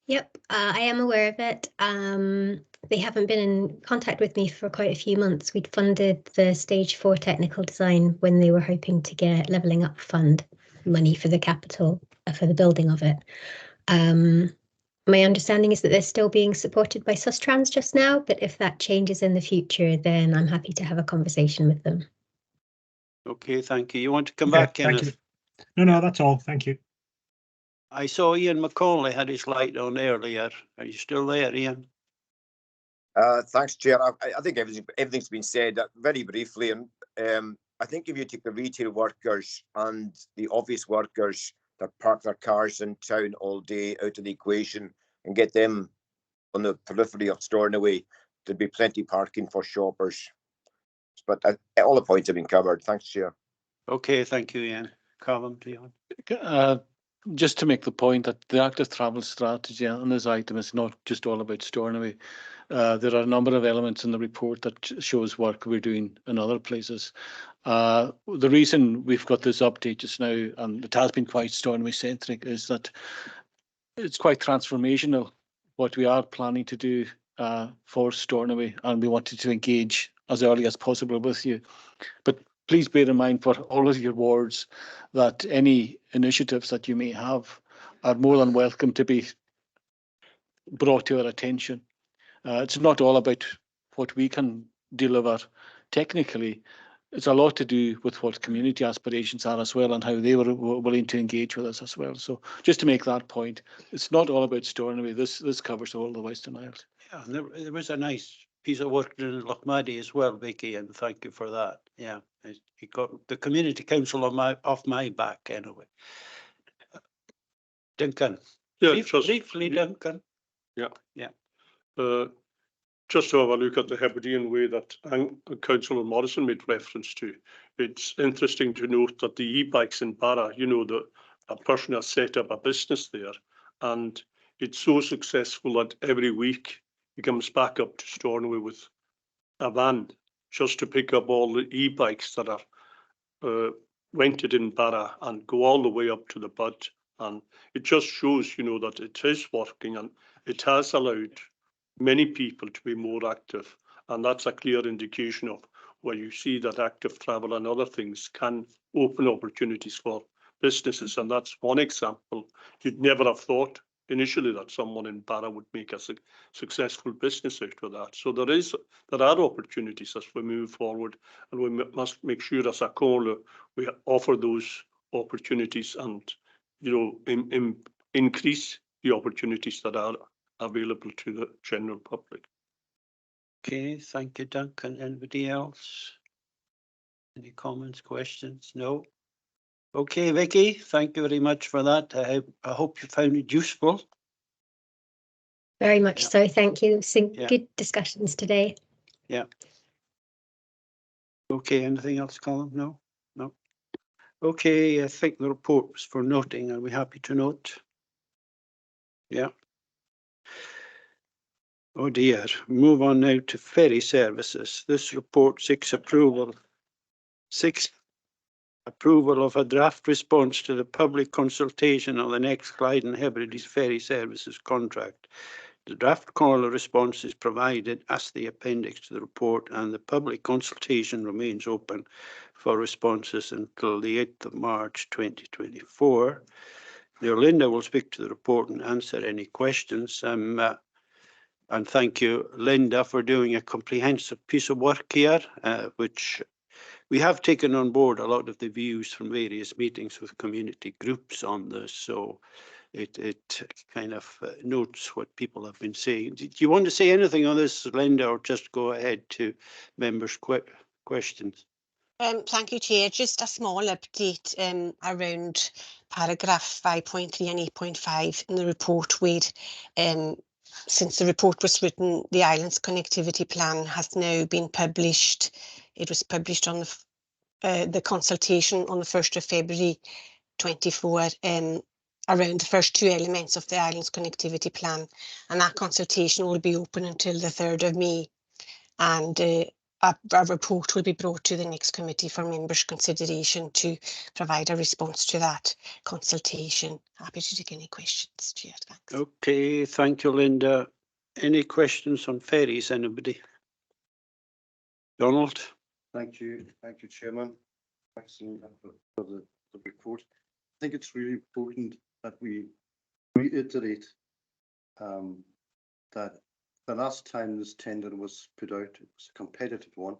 Yep, I am aware of it. They haven't been in contact with me for quite a few months. We'd funded the stage 4 technical design when they were hoping to get levelling up fund money for the capital, for the building of it. My understanding is that they're still being supported by Sustrans just now, but if that changes in the future, then I'm happy to have a conversation with them.
Okay, thank you. You want to come back, Kenneth?
Thank you. No, that's all. Thank you.
I saw Ian McCauley had his light on earlier. Are you still there, Ian?
Thanks, Chair. I think everything's been said very briefly, and I think if you take the retail workers and the office workers that park their cars in town all day out of the equation and get them on the periphery of Stornoway, there'd be plenty parking for shoppers. But all the points have been covered. Thanks, Chair.
Okay, thank you, Ian. Colin, do you want?
Just to make the point that the active travel strategy on this item is not just all about Stornoway. There are a number of elements in the report that shows work we're doing in other places. The reason we've got this update just now, and it has been quite Stornoway centric, is that it's quite transformational what we are planning to do for Stornoway, and we wanted to engage as early as possible with you. But please bear in mind for all of your wards that any initiatives that you may have are more than welcome to be brought to our attention. It's not all about what we can deliver technically. It's a lot to do with what community aspirations are as well, and how they were willing to engage with us as well. So just to make that point, it's not all about Stornoway. This covers all the Western Isles.
Yeah, there was a nice piece of work done in Lochmaddy as well, Vicky, and thank you for that. Yeah, it got the community council off my back anyway. Duncan.
Yeah,
Briefly, Duncan.
Yeah. Just to have a look at the Hebridean way that Councillor Morrison made reference to, it's interesting to note that the e-bikes in Barra, that a person has set up a business there, and it's so successful that every week he comes back up to Stornoway with a van just to pick up all the e-bikes that are rented in Barra and go all the way up to the Bud. And it just shows, you know, that it is working and it has allowed many people to be more active. And that's a clear indication of where you see that active travel and other things can open opportunities for businesses. And that's one example. You'd never have thought initially that someone in Barra would make a successful business out of that. So there are opportunities as we move forward, and we must make sure as a Comhairle we offer those opportunities and, you know, increase the opportunities that are available to the general public.
Okay, thank you, Duncan. Anybody else? Any comments, questions? No? Okay, Vicky, thank you very much for that. I hope you found it useful.
Very much
Yeah.
so, thank you. Some
Yeah.
good discussions today.
Yeah. Okay, anything else, Colin? No? No? Okay, I think the report was for noting. Are we happy to note? Yeah. Oh dear, move on now to ferry services. This report seeks approval of a draft response to the public consultation on the next Clyde and Hebrides ferry services contract. The draft Comhairle response is provided as the appendix to the report, and the public consultation remains open for responses until the 8th of March 2024. Now, Linda will speak to the report and answer any questions. And thank you, Linda, for doing a comprehensive piece of work here, which we have taken on board a lot of the views from various meetings with community groups on this. So it kind of notes what people have been saying. Do you want to say anything on this, Linda, or just go ahead to members' questions?
Thank you, Chair. Just a small update around paragraph 5.3 and 8.5 in the report where since the report was written, the Islands Connectivity Plan has now been published. It was published on the consultation on the 1st of February 24 around the first two elements of the Islands Connectivity Plan, and that consultation will be open until the 3rd of May, and a report will be brought to the next committee for members' consideration to provide a response to that consultation. Happy to take any questions, Chair. Thanks.
Okay, thank you, Linda. Any questions on ferries, anybody? Donald?
Thank you, Chairman. Thanks for the report. I think it's really important that we reiterate that the last time this tender was put out, it was a competitive one,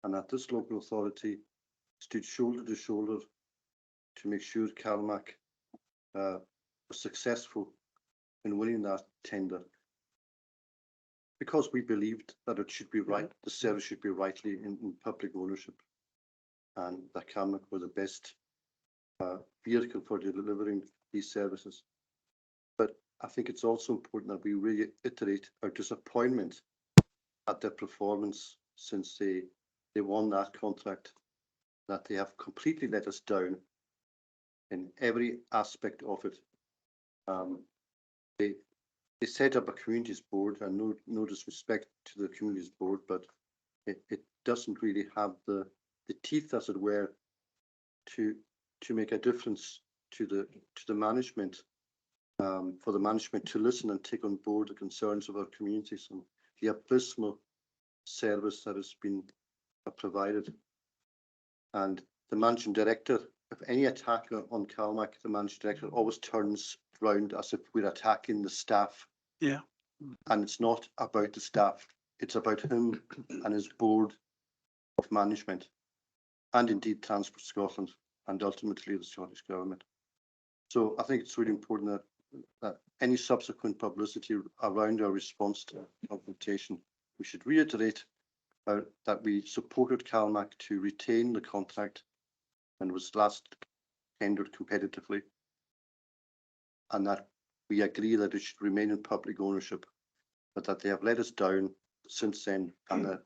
and that this local authority stood shoulder to shoulder to make sure Calmac was successful in winning that tender, because we believed that it should be right, the service should be rightly in public ownership, and that Calmac were the best vehicle for delivering these services. But I think it's also important that we reiterate our disappointment at their performance since they won that contract, that they have completely let us down in every aspect of it. They set up a communities board, and no disrespect to the communities board, but it doesn't really have the teeth, as it were, to make a difference to the management, for the management to listen and take on board the concerns of our communities and the abysmal service that has been provided. And the managing director, if any attack on Calmac, the managing director always turns around as if we're attacking the staff.
Yeah.
And it's not about the staff, it's about him and his board of management, and indeed Transport Scotland, and ultimately the Scottish Government. So I think it's really important that any subsequent publicity around our response to consultation, we should reiterate that we supported Calmac to retain the contract and was last tendered competitively, and that we agree that it should remain in public ownership, but that they have let us down since then, and that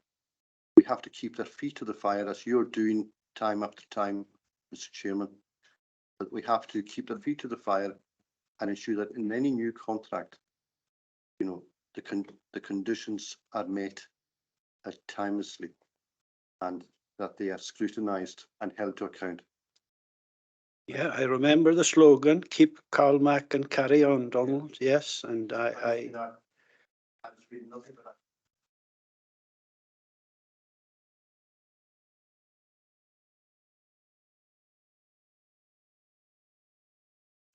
we have to keep their feet to the fire, as you're doing time after time, Mr. Chairman. But we have to keep their feet to the fire and ensure that in any new contract, you know, the conditions are met timelessly and that they are scrutinised and held to account.
Yeah, I remember the slogan, keep Calmac and carry on, Donald. Yes, and I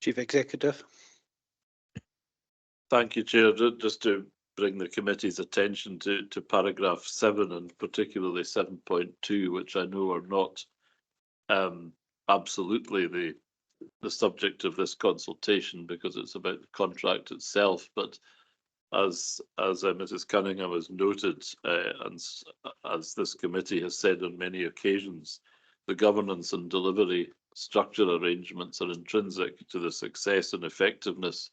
Chief Executive.
Thank you, Chair. Just to bring the committee's attention to paragraph 7 and particularly 7.2, which I know are not absolutely the subject of this consultation because it's about the contract itself. But as Mrs. Cunningham has noted, and as this committee has said on many occasions, the governance and delivery structure arrangements are intrinsic to the success and effectiveness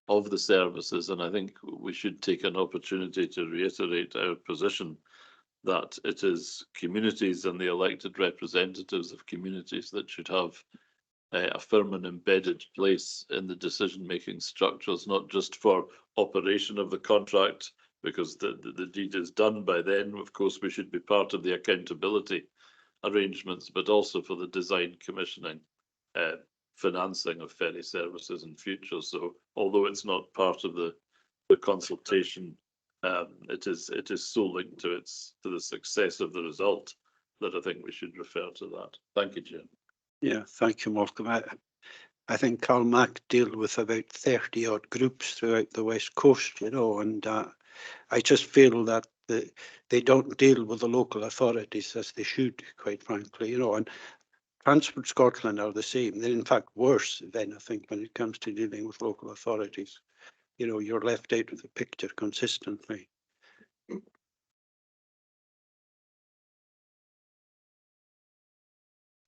of the services, and I think we should take an opportunity to reiterate our position that it is communities and the elected representatives of communities that should have a firm and embedded place in the decision-making structures, not just for operation of the contract, because the deed is done by then. Of course, we should be part of the accountability arrangements, but also for the design, commissioning, financing of ferry services in future. So although it's not part of the consultation, it is so linked to the success of the result that I think we should refer to that. Thank you, Chair.
Yeah, thank you, Malcolm. I think Calmac deal with about 30 odd groups throughout the West Coast, you know, and I just feel that they don't deal with the local authorities as they should, quite frankly, you know, and Transport Scotland are the same. They're in fact worse than I think when it comes to dealing with local authorities. You know, you're left out of the picture consistently.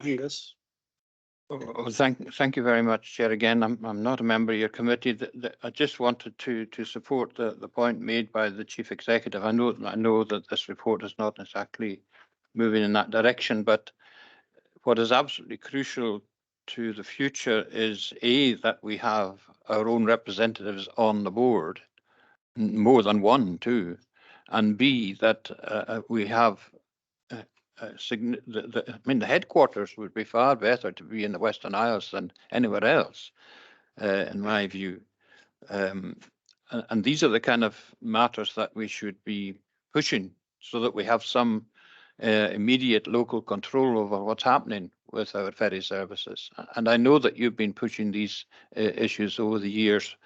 Angus?
Oh, thank you very much, Chair. Again, I'm not a member of your committee. I just wanted to support the point made by the Chief Executive. I know that this report is not exactly moving in that direction, but what is absolutely crucial to the future is A, that we have our own representatives on the board, more than one too, and B, that we have I mean, the headquarters would be far better to be in the Western Isles than anywhere else, in my view. And these are the kind of matters that we should be pushing so that we have some immediate local control over what's happening with our ferry services. And I know that you've been pushing these issues over the years,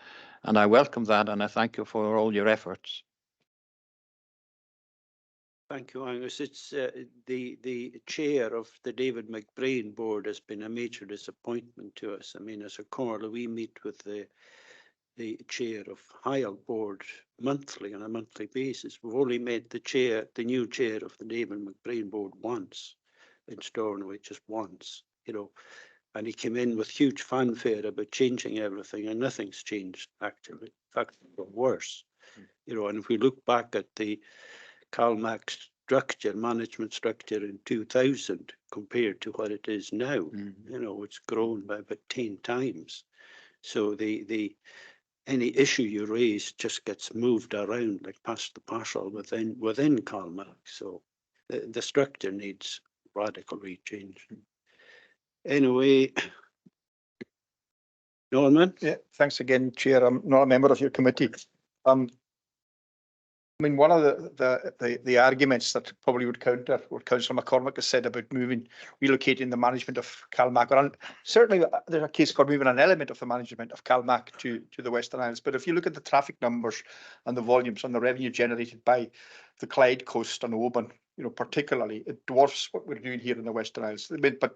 and I welcome that, and I thank you for all your efforts.
Thank you, Angus. It's the chair of the David McBrain board has been a major disappointment to us. I mean, as a Comhairle, we meet with the chair of Eilean board monthly on a monthly basis. We've only met the new chair of the David McBrain board once in Stornoway, just once, you know, and he came in with huge fanfare about changing everything, and nothing's changed actually. In fact, it's worse, you know. And if we look back at the Calmac management structure in 2000 compared to what it is now, you know, it's grown by about 10 times. So any issue you raise just gets moved around like past the parcel within Calmac. So the structure needs radical rechange. Anyway, Norman?
Yeah, thanks again, Chair. I'm not a member of your committee. I mean, one of the arguments that probably would counter what Councillor McCormick has said about relocating the management of Calmac, and certainly there's a case for moving an element of the management of Calmac to the Western Isles. But if you look at the traffic numbers and the volumes and the revenue generated by the Clyde coast and Oban, you know, particularly, it dwarfs what we're doing here in the Western Isles. But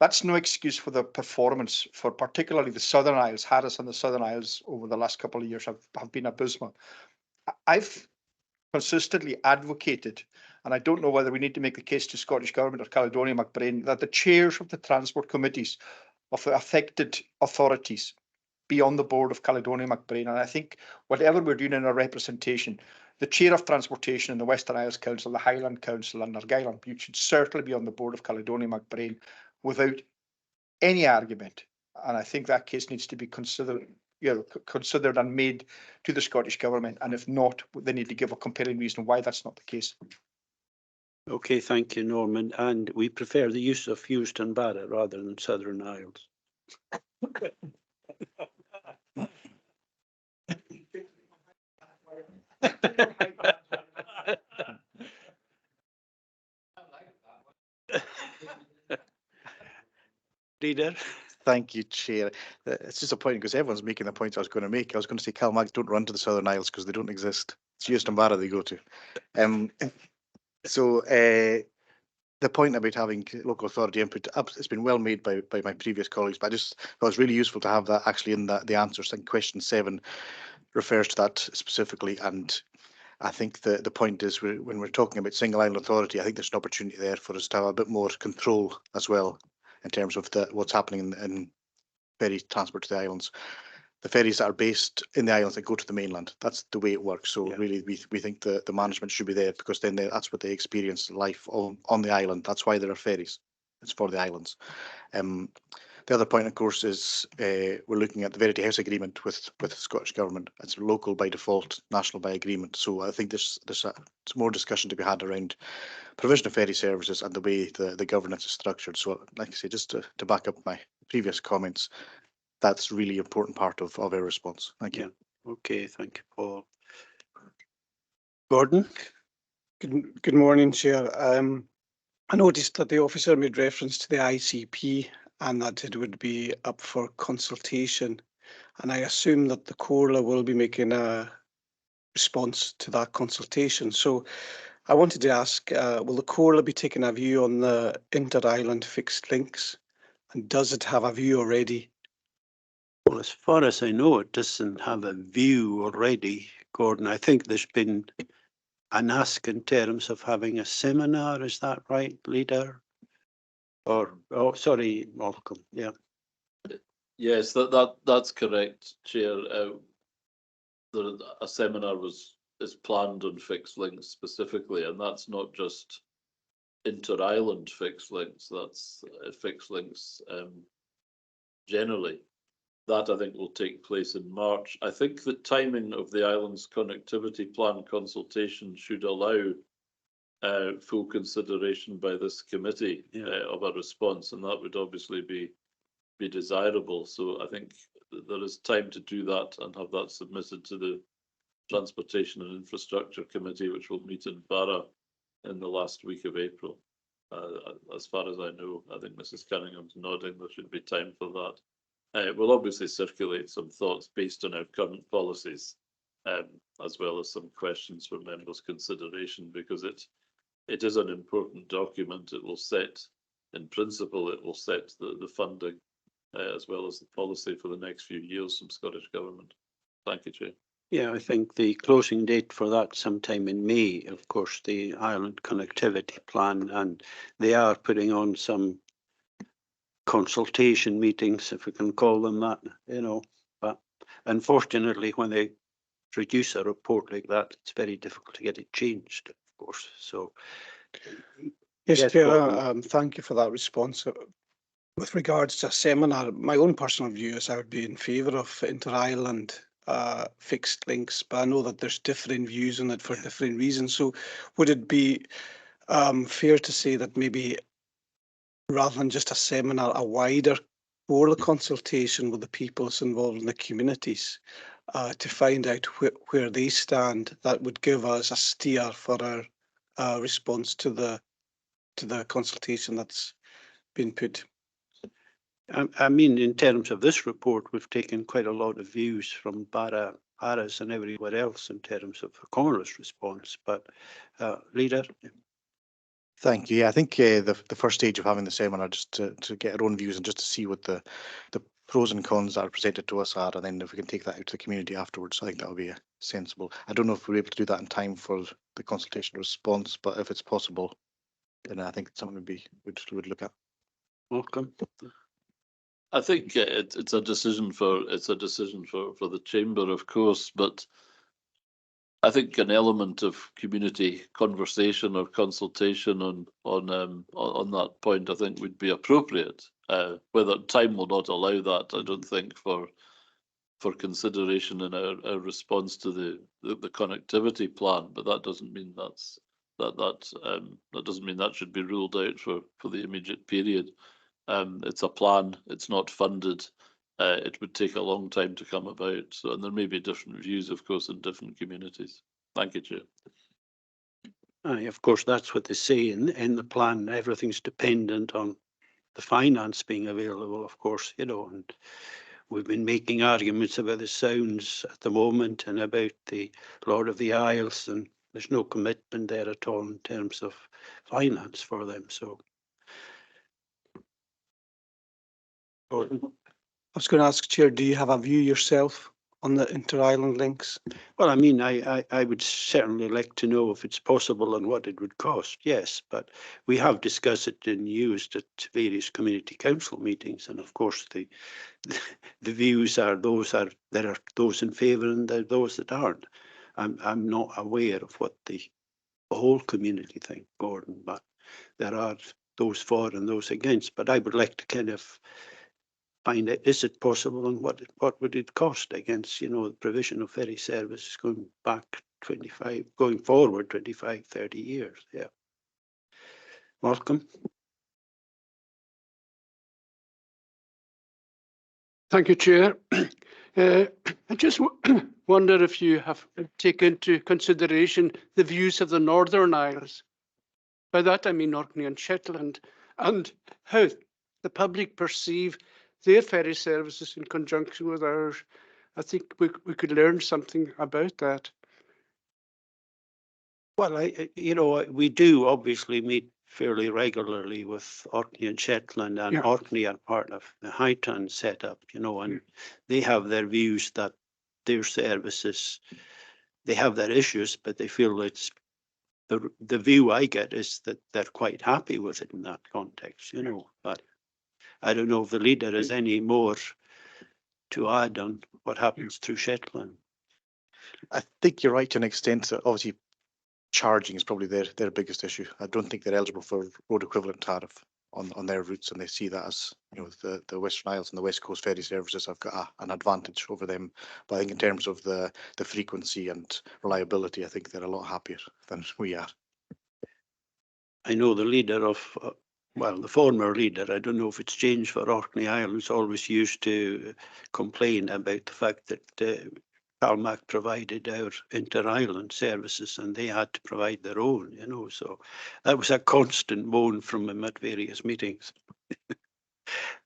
that's no excuse for the performance for particularly the Southern Isles. Harris and the Southern Isles over the last couple of years have been abysmal. I've consistently advocated, and I don't know whether we need to make the case to Scottish Government or Caledonia McBrain, that the chairs of the transport committees of the affected authorities be on the board of Caledonia McBrain. And I think whatever we're doing in our representation, the chair of transportation in the Western Isles Council, the Highland Council and Argyll and Bute should certainly be on the board of Caledonia McBrain without any argument. And I think that case needs to be considered considered and made to the Scottish Government? And if not, they need to give a compelling reason why that's not the case.
Okay, thank you, Norman. And we prefer the use of Houston Barra rather than Southern Isles. Leader.
Thank you, Chair. It's disappointing because everyone's making the point I was going to make. I was going to say CalMag don't run to the Southern Isles because they don't exist. It's Houston Barra they go to. The point about having local authority input, it's been well made by my previous colleagues, but I just thought it was really useful to have that actually in the answers. I think question 7 refers to that specifically, and I think the point is when we're talking about single island authority, I think there's an opportunity there for us to have a bit more control as well in terms of what's happening in ferry transport to the islands. The ferries that are based in the islands that go to the mainland, that's the way it works. So really, we think the management should be there because then that's what they experience life on the island. That's why there are ferries. It's for the islands. The other point, of course, is we're looking at the Verity House agreement with the Scottish Government. It's local by default, national by agreement. So I think there's more discussion to be had around provision of ferry services and the way the governance is structured. So like I say, just to back up my previous comments, that's really important part of our response. Thank you.
Okay, thank you, Paul. Gordon?
Good morning, Chair. I noticed that the officer made reference to the ICP and that it would be up for consultation. And I assume that the Comhairle will be making a response to that consultation. So I wanted to ask, will the Comhairle be taking a view on the inter-island fixed links? And does it have a view already?
Well, as far as I know, it doesn't have a view already, Gordon. I think there's been an ask in terms of having a seminar. Is that right, Leader? Or, oh, sorry, Malcolm. Yeah.
Yes, that's correct, Chair. A seminar is planned on fixed links specifically, and that's not just inter-island fixed links. That's fixed links generally. That I think will take place in March. I think the timing of the island's connectivity plan consultation should allow full consideration by this committee of a response, and that would obviously be desirable. So I think there is time to do that and have that submitted to the Transportation and Infrastructure Committee, which will meet in Barra in the last week of April. As far as I know, I think Mrs. Cunningham's nodding, there should be time for that. We'll obviously circulate some thoughts based on our current policies, as well as some questions for members' consideration, because it is an important document. It will set, in principle, it will set the funding as well as the policy for the next few years from Scottish Government. Thank you, Chair.
Yeah, I think the closing date for that sometime in May, of course, the Island Connectivity Plan, and they are putting on some consultation meetings, if we can call them that, but unfortunately when they produce a report like that, it's very difficult to get it changed, of course. So
yes, Chair, thank you for that response. With regards to a seminar, my own personal view is I would be in favour of inter-island fixed links, but I know that there's differing views on it for different reasons. So would it be fair to say that maybe rather than just a seminar, a wider Comhairle consultation with the peoples involved in the communities to find out where they stand, that would give us a steer for our response to the consultation that's been put?
I mean, in terms of this report, we've taken quite a lot of views from Barras and everywhere else in terms of the Comhairle's response, but Leader?
Thank you. Yeah, I think the first stage of having the seminar, just to get our own views and just to see what the pros and cons that are presented to us are, and then if we can take that out to the community afterwards, I think that would be sensible. I don't know if we're able to do that in time for the consultation response, but if it's possible, then I think it's something we'd look at.
Welcome.
I think it's a decision for the chamber, of course, but I think an element of community conversation or consultation on that point, I think, would be appropriate. Whether time will not allow that, I don't think, for for consideration in our response to the connectivity plan, but that doesn't mean that doesn't mean that should be ruled out for the immediate period. It's a plan, it's not funded. It would take a long time to come about. So, and there may be different views, of course, in different communities. Thank you, Chair.
Aye, of course, that's what they say in the plan. Everything's dependent on the finance being available, of course, you know, and we've been making arguments about the sounds at the moment and about the Lord of the Isles, and there's no commitment there at all in terms of finance for them. So,
I was going to ask, Chair, do you have a view yourself on the inter-island links?
well, I mean, I would certainly like to know if it's possible and what it would cost, yes, but we have discussed it and used at various community council meetings, and of course the views are there are those in favour and there are those that aren't. I'm not aware of what the whole community think, Gordon, but there are those for and those against. But I would like to kind of find out, is it possible and what would it cost against, you know, the provision of ferry services going forward 25, 30 years. Yeah. Malcolm?
Thank you, Chair. I just wonder if you have taken into consideration the views of the Northern Isles. By that I mean Orkney and Shetland, and how the public perceive their ferry services in conjunction with ours. I think we could learn something about that.
Well, you know, we do obviously meet fairly regularly with Orkney and Shetland, and Orkney are part of the Highton setup, you know, and they have their views that their services, they have their issues, but they feel it's the view I get is that they're quite happy with it in that context, you know. But I don't know if the leader has any more to add on what happens through Shetland.
I think you're right to an extent. Obviously, charging is probably their biggest issue. I don't think they're eligible for road equivalent tariff on their routes, and they see that as, you know, the Western Isles and the West Coast ferry services have got an advantage over them. But I think in terms of the frequency and reliability, I think they're a lot happier than we are.
I know the leader of, well, the former leader, I don't know if it's changed for Orkney Islands, always used to complain about the fact that Calmac provided our inter-island services and they had to provide their own, you know, so that was a constant moan from him at various meetings.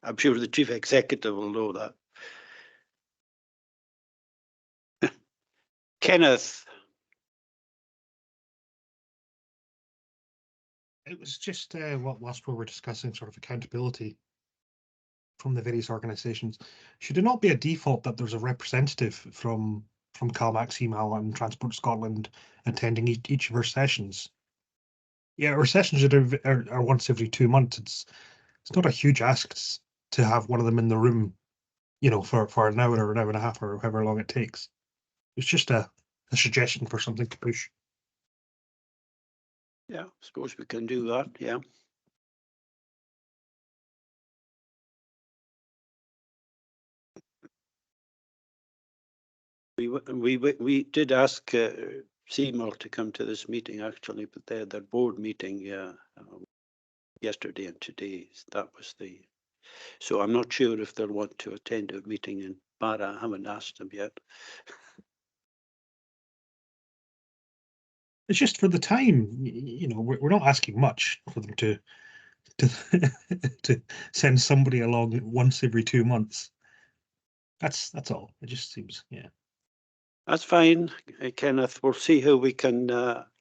I'm sure the chief executive will know that. Kenneth.
It was just whilst we were discussing sort of accountability from the various organisations, should it not be a default that there's a representative from Calmac, CMAL and Transport Scotland attending each of our sessions? Yeah, our sessions are once every 2 months. It's not a huge ask to have one of them in the room, you know, for an hour or an hour and a half or however long it takes. It's just a suggestion for something to push.
Yeah, I suppose we can do that, yeah. We did ask CMAL to come to this meeting actually, but they had their board meeting yesterday and today. That was so I'm not sure if they'll want to attend a meeting in Barra. I haven't asked them yet.
It's just for the time, you know, we're not asking much for them to to send somebody along once every 2 months. That's all. It just seems, yeah.
That's fine, Kenneth. We'll see how we can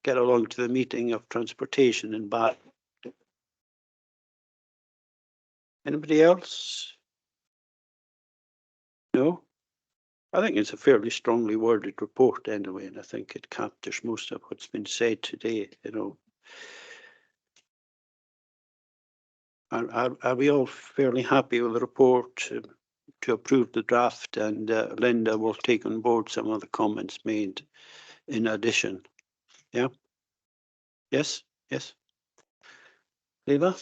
get along to the meeting of transportation in Bath. Anybody else? No? I think it's a fairly strongly worded report anyway, and I think it captures most of what's been said today, you know. Are we all fairly happy with the report to approve the draft, and Linda will take on board some of the comments made in addition? Yeah? Yes? Yes? Leva?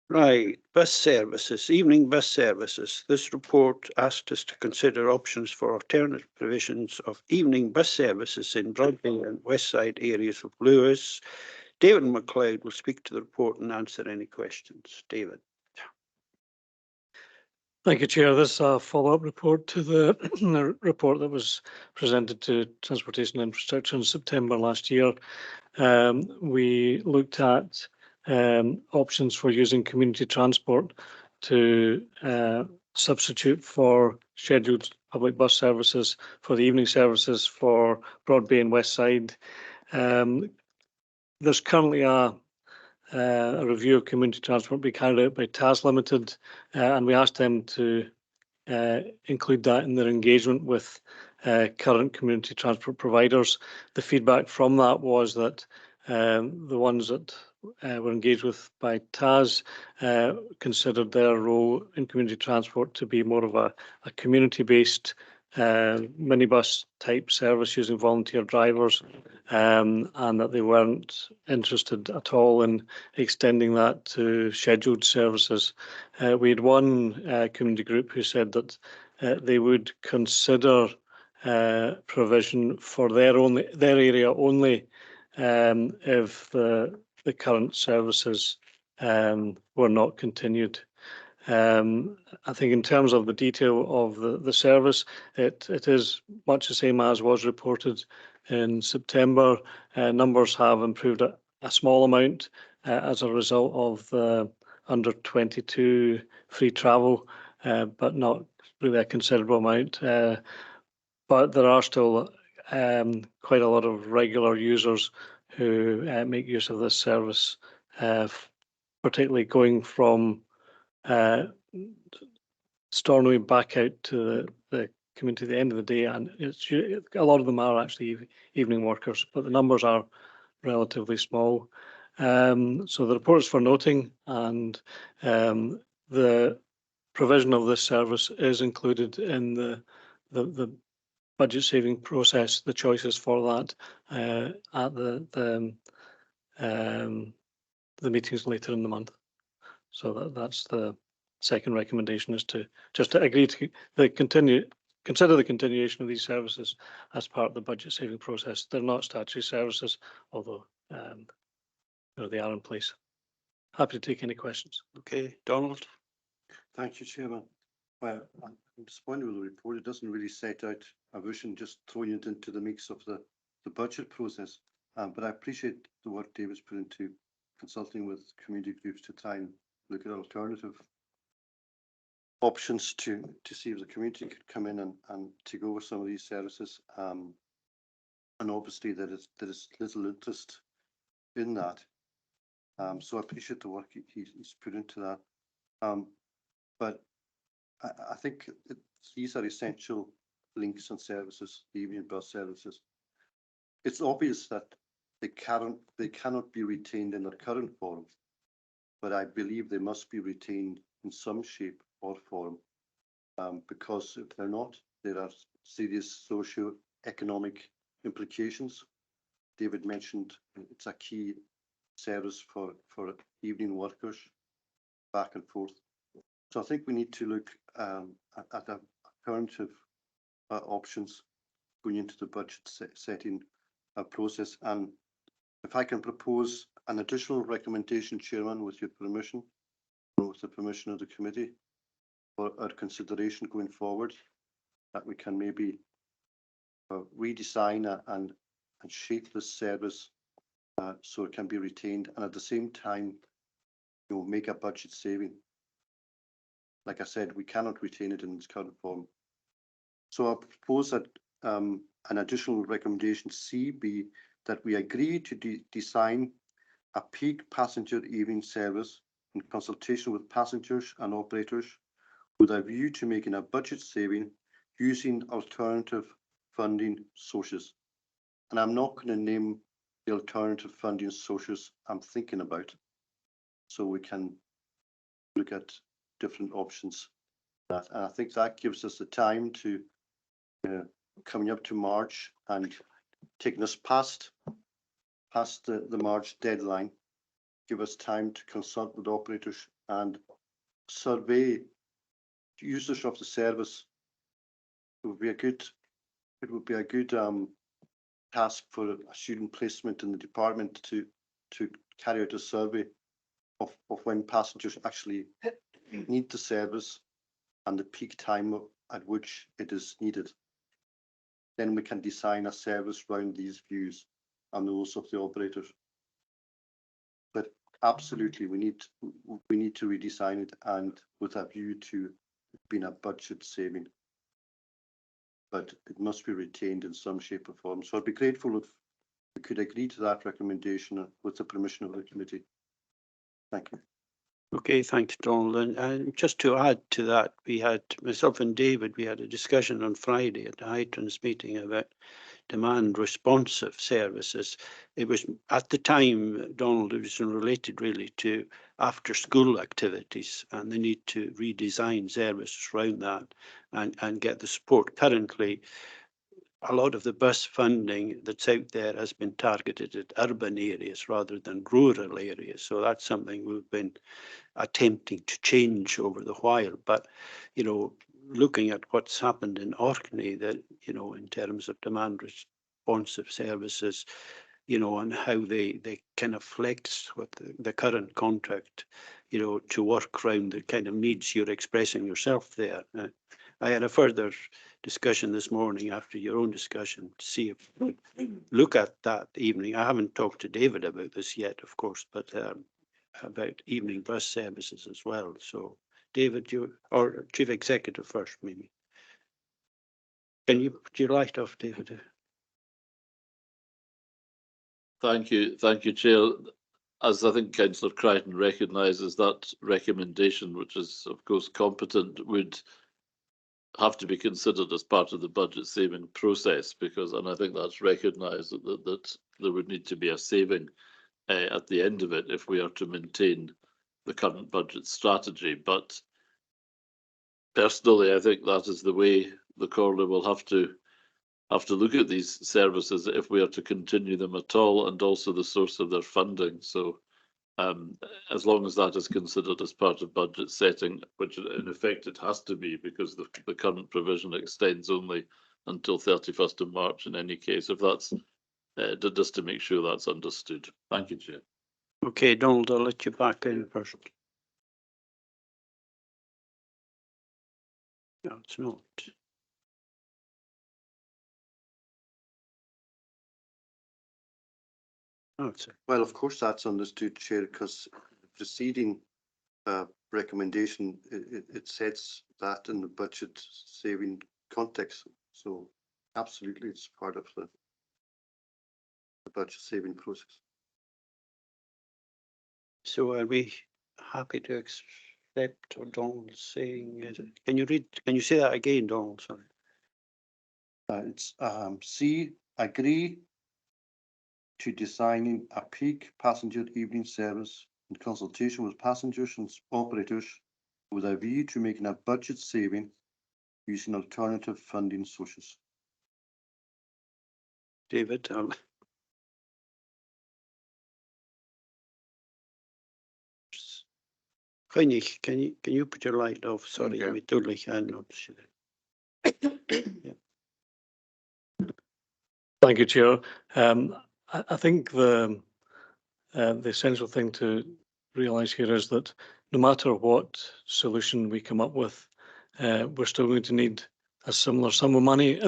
Right, bus services, evening bus services. This report asked us to consider options for alternative provisions of evening bus services in Broadbay and West Side areas of Lewis. David MacLeod will speak to the report and answer any questions. David.
Thank you, Chair. This is a follow-up report to the, the report that was presented to Transportation and Infrastructure in September last year. We looked at options for using community transport to substitute for scheduled public bus services for the evening services for Broadbay and West Side. There's currently a review of community transport being carried out by TAS Limited, and we asked them to include that in their engagement with current community transport providers. The feedback from that was that the ones that were engaged with by TAS considered their role in community transport to be more of a community-based minibus type service using volunteer drivers, and that they weren't interested at all in extending that to scheduled services. We had one community group who said that they would consider provision for their area only if the current services were not continued. I think in terms of the detail of the service, it is much the same as was reported in September. Numbers have improved a small amount as a result of the under 22 free travel, but not really a considerable amount. But there are still quite a lot of regular users who make use of this service, particularly going from Stornoway back out to the community at the end of the day, and it's a lot of them are actually evening workers, but the numbers are relatively small. So the report is for noting, and the provision of this service is included in the budget saving process, the choices for that at the meetings later in the month. So that's the second recommendation, is to just agree to consider the continuation of these services as part of the budget saving process. They're not statutory services, although they are in place. Happy to take any questions.
Okay, Donald.
Thank you, Chairman. Well, I'm disappointed with the report. It doesn't really set out a vision, just throwing it into the mix of the budget process. But I appreciate the work David's put into consulting with community groups to try and look at alternative options to see if the community could come in and take over some of these services. And obviously there is little interest in that. So I appreciate the work he's put into that. But I think these are essential links and services, the evening bus services. It's obvious that they cannot be retained in their current form, but I believe they must be retained in some shape or form, because if they're not, there are serious socio-economic implications. David mentioned it's a key service for evening workers back and forth. So I think we need to look at alternative options going into the budget setting process. And if I can propose an additional recommendation, Chairman, with your permission, or with the permission of the committee, for our consideration going forward, that we can maybe redesign and shape this service so it can be retained, and at the same time, make a budget saving. Like I said, we cannot retain it in its current form. So I propose that an additional recommendation C be that we agree to design a peak passenger evening service in consultation with passengers and operators, with a view to making a budget saving using alternative funding sources. And I'm not going to name the alternative funding sources I'm thinking about, so we can look at different options. And I think that gives us the time to, coming up to March and taking us past the March deadline, give us time to consult with operators and survey users of the service. It would be a good task for a student placement in the department to carry out a survey of when passengers actually need the service and the peak time at which it is needed. Then we can design a service around these views and those of the operators. But absolutely, we need to redesign it, and with a view to being a budget saving. But it must be retained in some shape or form. So I'd be grateful if we could agree to that recommendation with the permission of the committee. Thank you.
Okay, thanks, Donald. And just to add to that, we had, myself and David, we had a discussion on Friday at the Hightrans meeting about demand responsive services. It was, at the time, Donald, it was related really to after school activities and the need to redesign services around that and get the support. Currently, a lot of the bus funding that's out there has been targeted at urban areas rather than rural areas. So that's something we've been attempting to change over the while. But, you know, looking at what's happened in Orkney, that, you know, in terms of demand responsive services, you know, and how they kind of flex with the current contract, you know, to work around the kind of needs you're expressing yourself there. I had a further discussion this morning after your own discussion to see if we look at that evening. I haven't talked to David about this yet, of course, but about evening bus services as well. So, David, you or Chief Executive first, maybe. Can you put your light off, David?
Thank you, Chair. As I think Councillor Crichton recognises, that recommendation, which is of course competent, would have to be considered as part of the budget saving process, because, and I think that's recognised that there would need to be a saving at the end of it if we are to maintain the current budget strategy. But personally, I think that is the way the Comhairle will have to look at these services if we are to continue them at all, and also the source of their funding. So as long as that is considered as part of budget setting, which in effect it has to be, because the current provision extends only until 31st of March in any case, if that's just to make sure that's understood. Thank you, Chair.
Okay, Donald, I'll let you back in first. No, it's not. Oh, it's
Well, of course, that's understood, Chair, because the preceding recommendation, it sets that in the budget saving context. So absolutely, it's part of the budget saving process.
So are we happy to accept what Donald's saying? Can you say that again, Donald? Sorry.
It's C, agree to designing a peak passenger evening service in consultation with passengers and operators with a view to making a budget saving using alternative funding sources.
David, can you put your light off? Sorry,
Okay.
we totally cannot see that. Yeah.
Thank you, Chair. I think the essential thing to realise here is that no matter what solution we come up with, we're still going to need a similar sum of money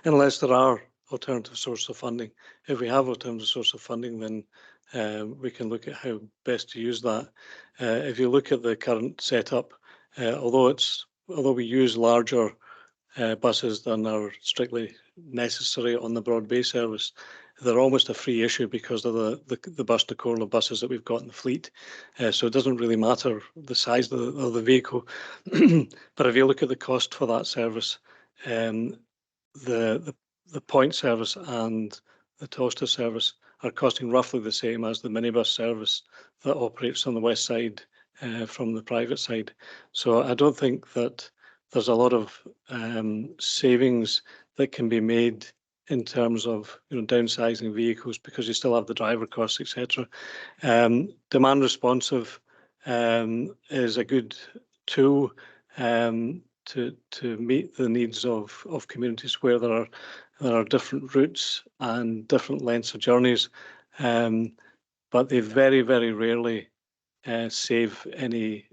unless there are alternative sources of funding. If we have alternative source of funding, then we can look at how best to use that. If you look at the current setup, although we use larger buses than are strictly necessary on the broad bay service, they're almost a free issue because of the bus to Comhairle buses that we've got in the fleet. So it doesn't really matter the size of the vehicle. But if you look at the cost for that service, the point service and the Toaster service are costing roughly the same as the minibus service that operates on the west side from the private side. So I don't think that there's a lot of savings that can be made in terms of downsizing vehicles, because you still have the driver costs, etc. Demand responsive is a good tool to meet the needs of communities where there are different routes and different lengths of journeys, but they very rarely save any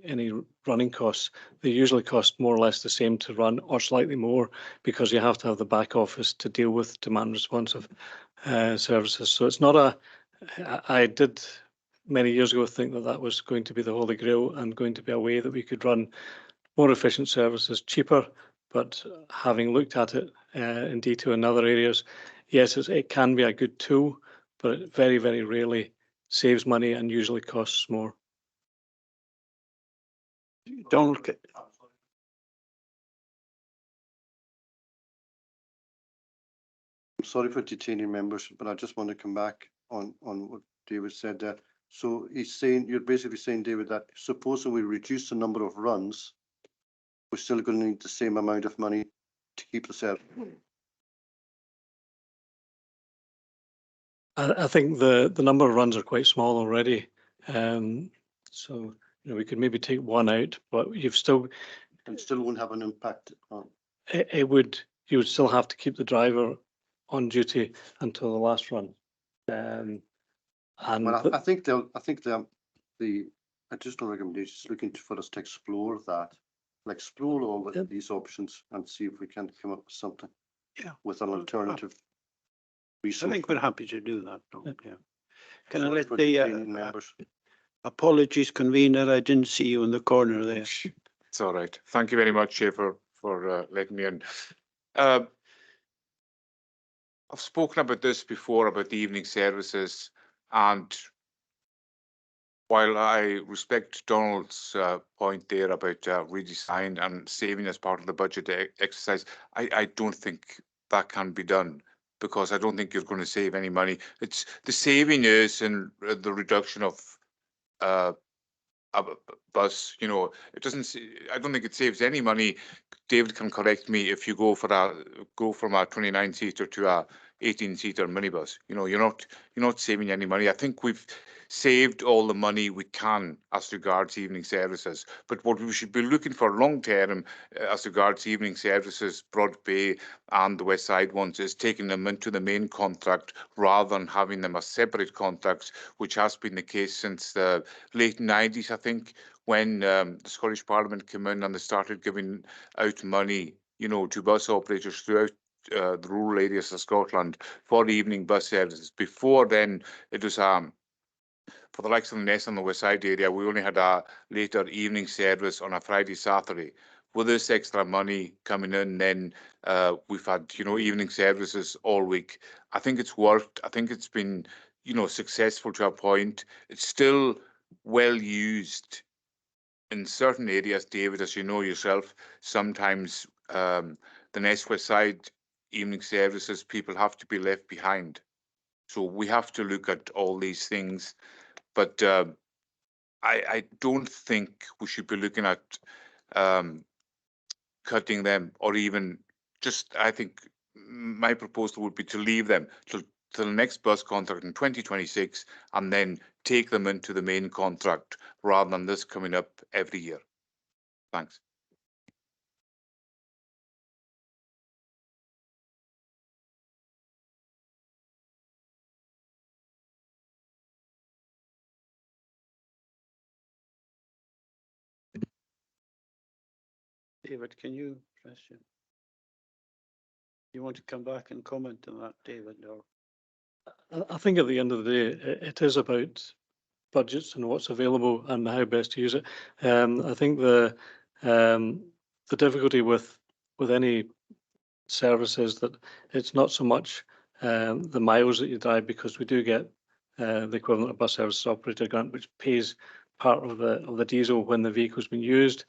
running costs. They usually cost more or less the same to run, or slightly more, because you have to have the back office to deal with demand responsive services. So it's not a. I did many years ago think that that was going to be the holy grail and going to be a way that we could run more efficient services cheaper. But having looked at it in detail in other areas, yes, it can be a good tool, but it very rarely saves money and usually costs more.
Donald.
I'm sorry for detaining members, but I just want to come back on what David said there. So he's saying, you're basically saying, David, that supposing we reduce the number of runs, we're still going to need the same amount of money to keep the service.
I think the number of runs are quite small already. So we could maybe take one out, but you've still.
And still won't have an impact on.
You would still have to keep the driver on duty until the last run. And
well, I think the additional recommendation is looking for us to explore that, explore all these options and see if we can come up with something.
Yeah.
With an alternative resource.
I think we're happy to do that. Yeah. Can
Sorry
I let
for
the
detaining members.
apologies, convener? I didn't see you in the corner there.
It's all right. Thank you very much, Chair, for letting me in. I've spoken about this before, about the evening services, and while I respect Donald's point there about redesign and saving as part of the budget exercise, I don't think that can be done, because I don't think you're going to save any money. It's the saving is in the reduction of a bus. It doesn't. I don't think it saves any money. David can correct me if you go from a 29-seater to a 18-seater minibus. You're not saving any money. I think we've saved all the money we can as regards evening services. But what we should be looking for long term as regards evening services, Broad Bay and the West Side ones, is taking them into the main contract rather than having them as separate contracts, which has been the case since the late 90s, I think, when the Scottish Parliament came in and they started giving out money, to bus operators throughout the rural areas of Scotland for evening bus services. Before then, it was for the likes of the Ness and the West Side area, we only had a later evening service on a Friday, Saturday. With this extra money coming in, then we've had, evening services all week. I think it's worked. I think it's been, successful to a point. It's still well used in certain areas, David, as you know yourself. Sometimes the Ness West Side evening services, people have to be left behind. So we have to look at all these things. But I don't think we should be looking at cutting them, or even just, I think my proposal would be to leave them till the next bus contract in 2026 and then take them into the main contract rather than this coming up every year. Thanks.
David, can you press it? You want to come back and comment on that, David? Or
I think at the end of the day, it is about budgets and what's available and how best to use it. I think the difficulty with any service is that it's not so much the miles that you drive, because we do get the equivalent of bus services operator grant, which pays part of the diesel when the vehicle's been used.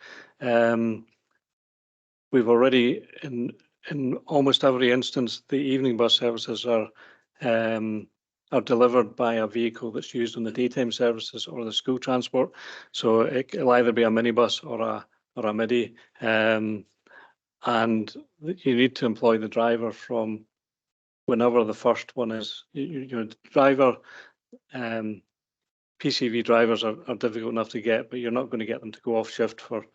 We've already in almost every instance, the evening bus services are delivered by a vehicle that's used on the daytime services or the school transport. So it'll either be a minibus or a midi, and you need to employ the driver from whenever the first one is. Your driver PCV drivers are difficult enough to get, but you're not going to get them to go off shift for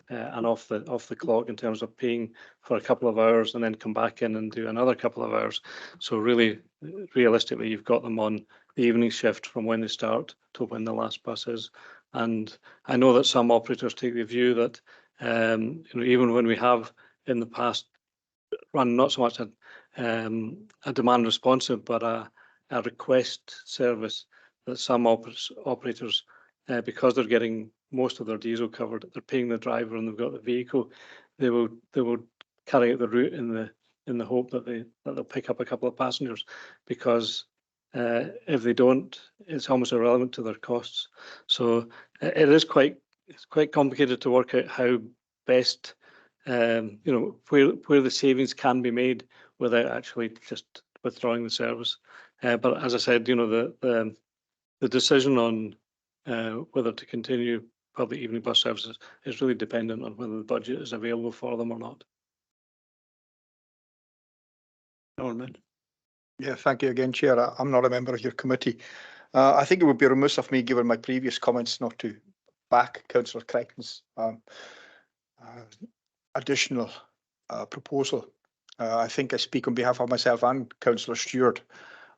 and off the clock in terms of paying for a couple of hours and then come back in and do another couple of hours. So really, realistically, you've got them on the evening shift from when they start to when the last bus is. And I know that some operators take the view that even when we have in the past run not so much a demand responsive, but a request service, that some operators, because they're getting most of their diesel covered, they're paying the driver and they've got the vehicle, they will carry out the route in the hope that they'll pick up a couple of passengers, because if they don't, it's almost irrelevant to their costs. So it's quite complicated to work out how best where the savings can be made without actually just withdrawing the service. But as I said, the decision on whether to continue public evening bus services is really dependent on whether the budget is available for them or not.
Norman.
Yeah, thank you again, Chair. I'm not a member of your committee. I think it would be remiss of me, given my previous comments, not to back Councillor Crichton's additional proposal. I think I speak on behalf of myself and Councillor Stewart,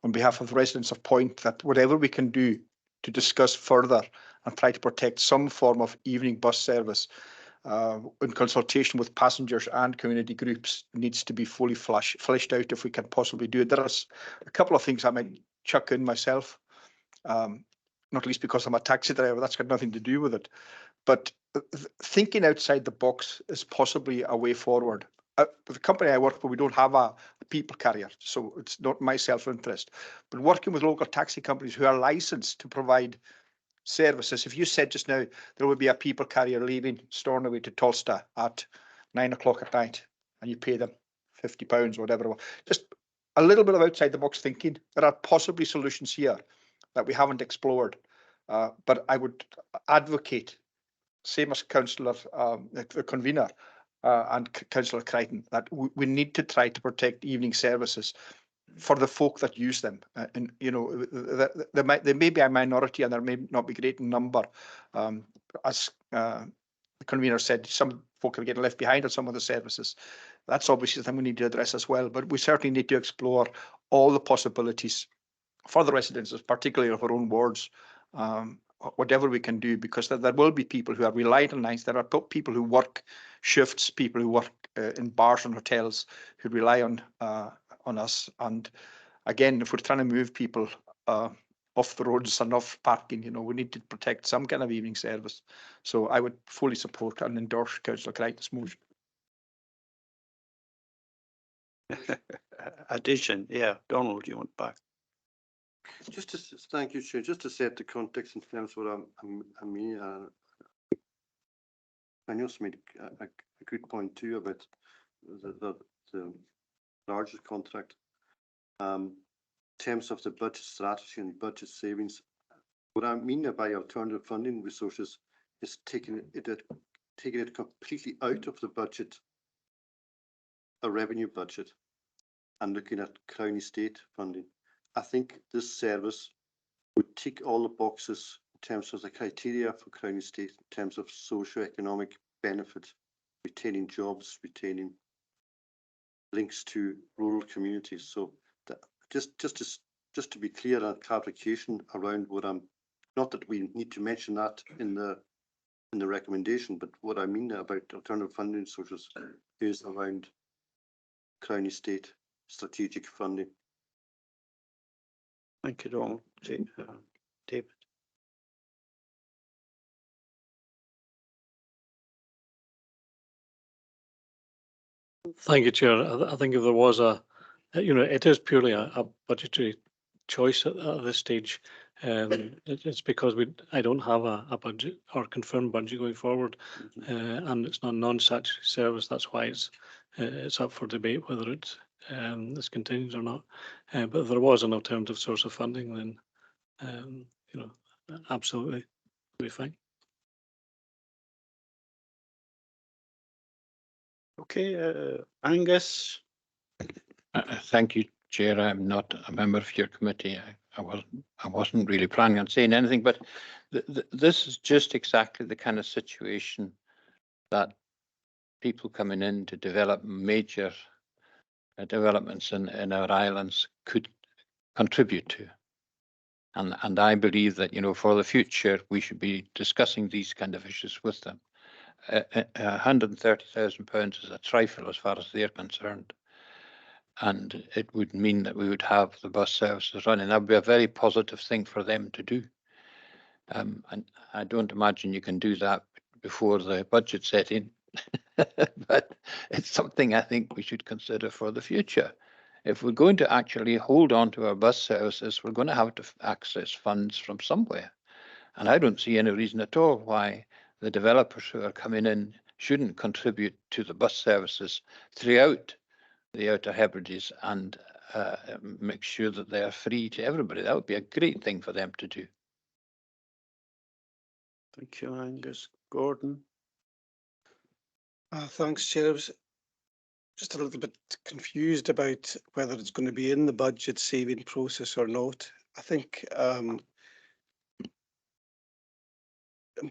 on behalf of the residents of Point, that whatever we can do to discuss further and try to protect some form of evening bus service in consultation with passengers and community groups needs to be fully fleshed out if we can possibly do it. There are a couple of things I might chuck in myself, not least because I'm a taxi driver. That's got nothing to do with it. But thinking outside the box is possibly a way forward. The company I work for, we don't have a people carrier, so it's not my self-interest. But working with local taxi companies who are licensed to provide services, if you said just now there would be a people carrier leaving Stornoway to Tulsta at 9 o'clock at night and you pay them £50 or whatever, just a little bit of outside the box thinking. There are possibly solutions here that we haven't explored, but I would advocate, same as Councillor, the convener, and Councillor Crichton, that we need to try to protect evening services for the folk that use them. And they may be a minority and there may not be great in number. As the convener said, some folk are getting left behind on some of the services. That's obviously something we need to address as well, but we certainly need to explore all the possibilities for the residents, particularly of our own wards, whatever we can do, because there will be people who are reliant on nights. There are people who work shifts, people who work in bars and hotels who rely on us. And again, if we're trying to move people off the roads and off parking, we need to protect some kind of evening service. So I would fully support and endorse Councillor Crichton's motion.
Addition, yeah. Donald, you want back?
Just to thank you, Chair. Just to set the context in terms of what I mean, I also made a good point too about the largest contract. In terms of the budget strategy and budget savings, what I mean by alternative funding resources is taking it completely out of the budget, a revenue budget, and looking at Crown Estate funding. I think this service would tick all the boxes in terms of the criteria for Crown Estate, in terms of socio-economic benefit, retaining jobs, retaining links to rural communities. So that, just to be clear and clarification around what I'm, not that we need to mention that in the recommendation, but what I mean about alternative funding sources is around Crown Estate strategic funding.
Thank you, Donald. David.
Thank you, Chair. I think if there was it is purely a budgetary choice at this stage. It's because I don't have a budget or confirmed budget going forward, and it's not a non-statutory service. That's why it's up for debate whether it's continued or not. But if there was an alternative source of funding, then absolutely, it'd be fine.
Okay, Angus.
Thank you, Chair. I'm not a member of your committee. I wasn't really planning on saying anything, but this is just exactly the kind of situation that people coming in to develop major developments in our islands could contribute to. And I believe that, you know, for the future, we should be discussing these kind of issues with them. £130,000 is a trifle as far as they're concerned. And it would mean that we would have the bus services running. That would be a very positive thing for them to do. And I don't imagine you can do that before the budget set in. But it's something I think we should consider for the future. If we're going to actually hold on to our bus services, we're going to have to access funds from somewhere. And I don't see any reason at all why the developers who are coming in shouldn't contribute to the bus services throughout the Outer Hebrides and make sure that they are free to everybody. That would be a great thing for them to do.
Thank you, Angus. Gordon?
Thanks, Chair. I was just a little bit confused about whether it's going to be in the budget saving process or not. I think I'm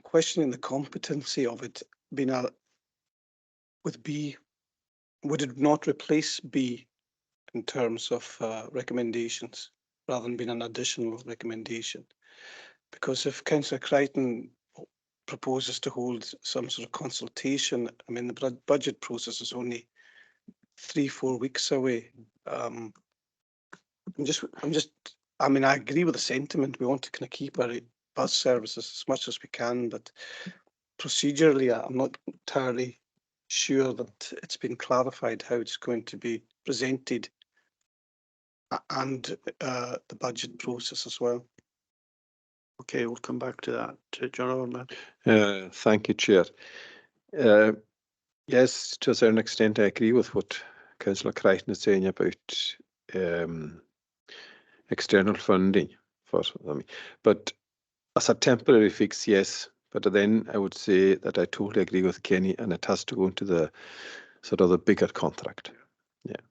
questioning the competency of it being with B. Would it not replace B in terms of recommendations rather than being an additional recommendation? Because if Councillor Crichton proposes to hold some sort of consultation, I mean, the budget process is only 3-4 weeks away. I mean, I agree with the sentiment. We want to kind of keep our bus services as much as we can, but procedurally, I'm not entirely sure that it's been clarified how it's going to be presented and the budget process as well.
Okay, we'll come back to that. John Orman.
Thank you, Chair. Yes, to a certain extent, I agree with what Councillor Crichton is saying about external funding for them. But as a temporary fix, yes. But then I would say that I totally agree with Kenny, and it has to go into the sort of the bigger contract. Yeah.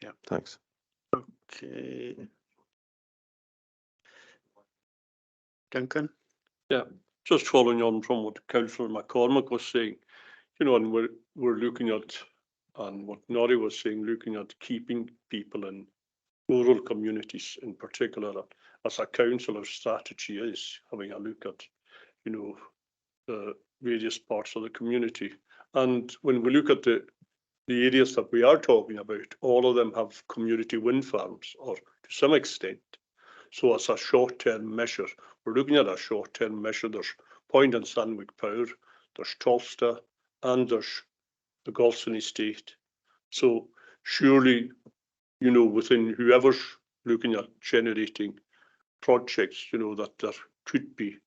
Yeah.
Thanks.
Okay. Duncan?
Yeah, just following on from what Councillor McCormick was saying, you know, and we're looking at, and what Norrie was saying, looking at keeping people in rural communities in particular. As a council, our strategy is having a look at, you know, the various parts of the community. And when we look at the areas that we are talking about, all of them have community wind farms, or to some extent. So as a short-term measure, we're looking at a short-term measure. There's Point and Sandwich Power, there's Tolsta, and there's the Golson Estate. So surely, you know, within whoever's looking at generating projects, you know, that there could be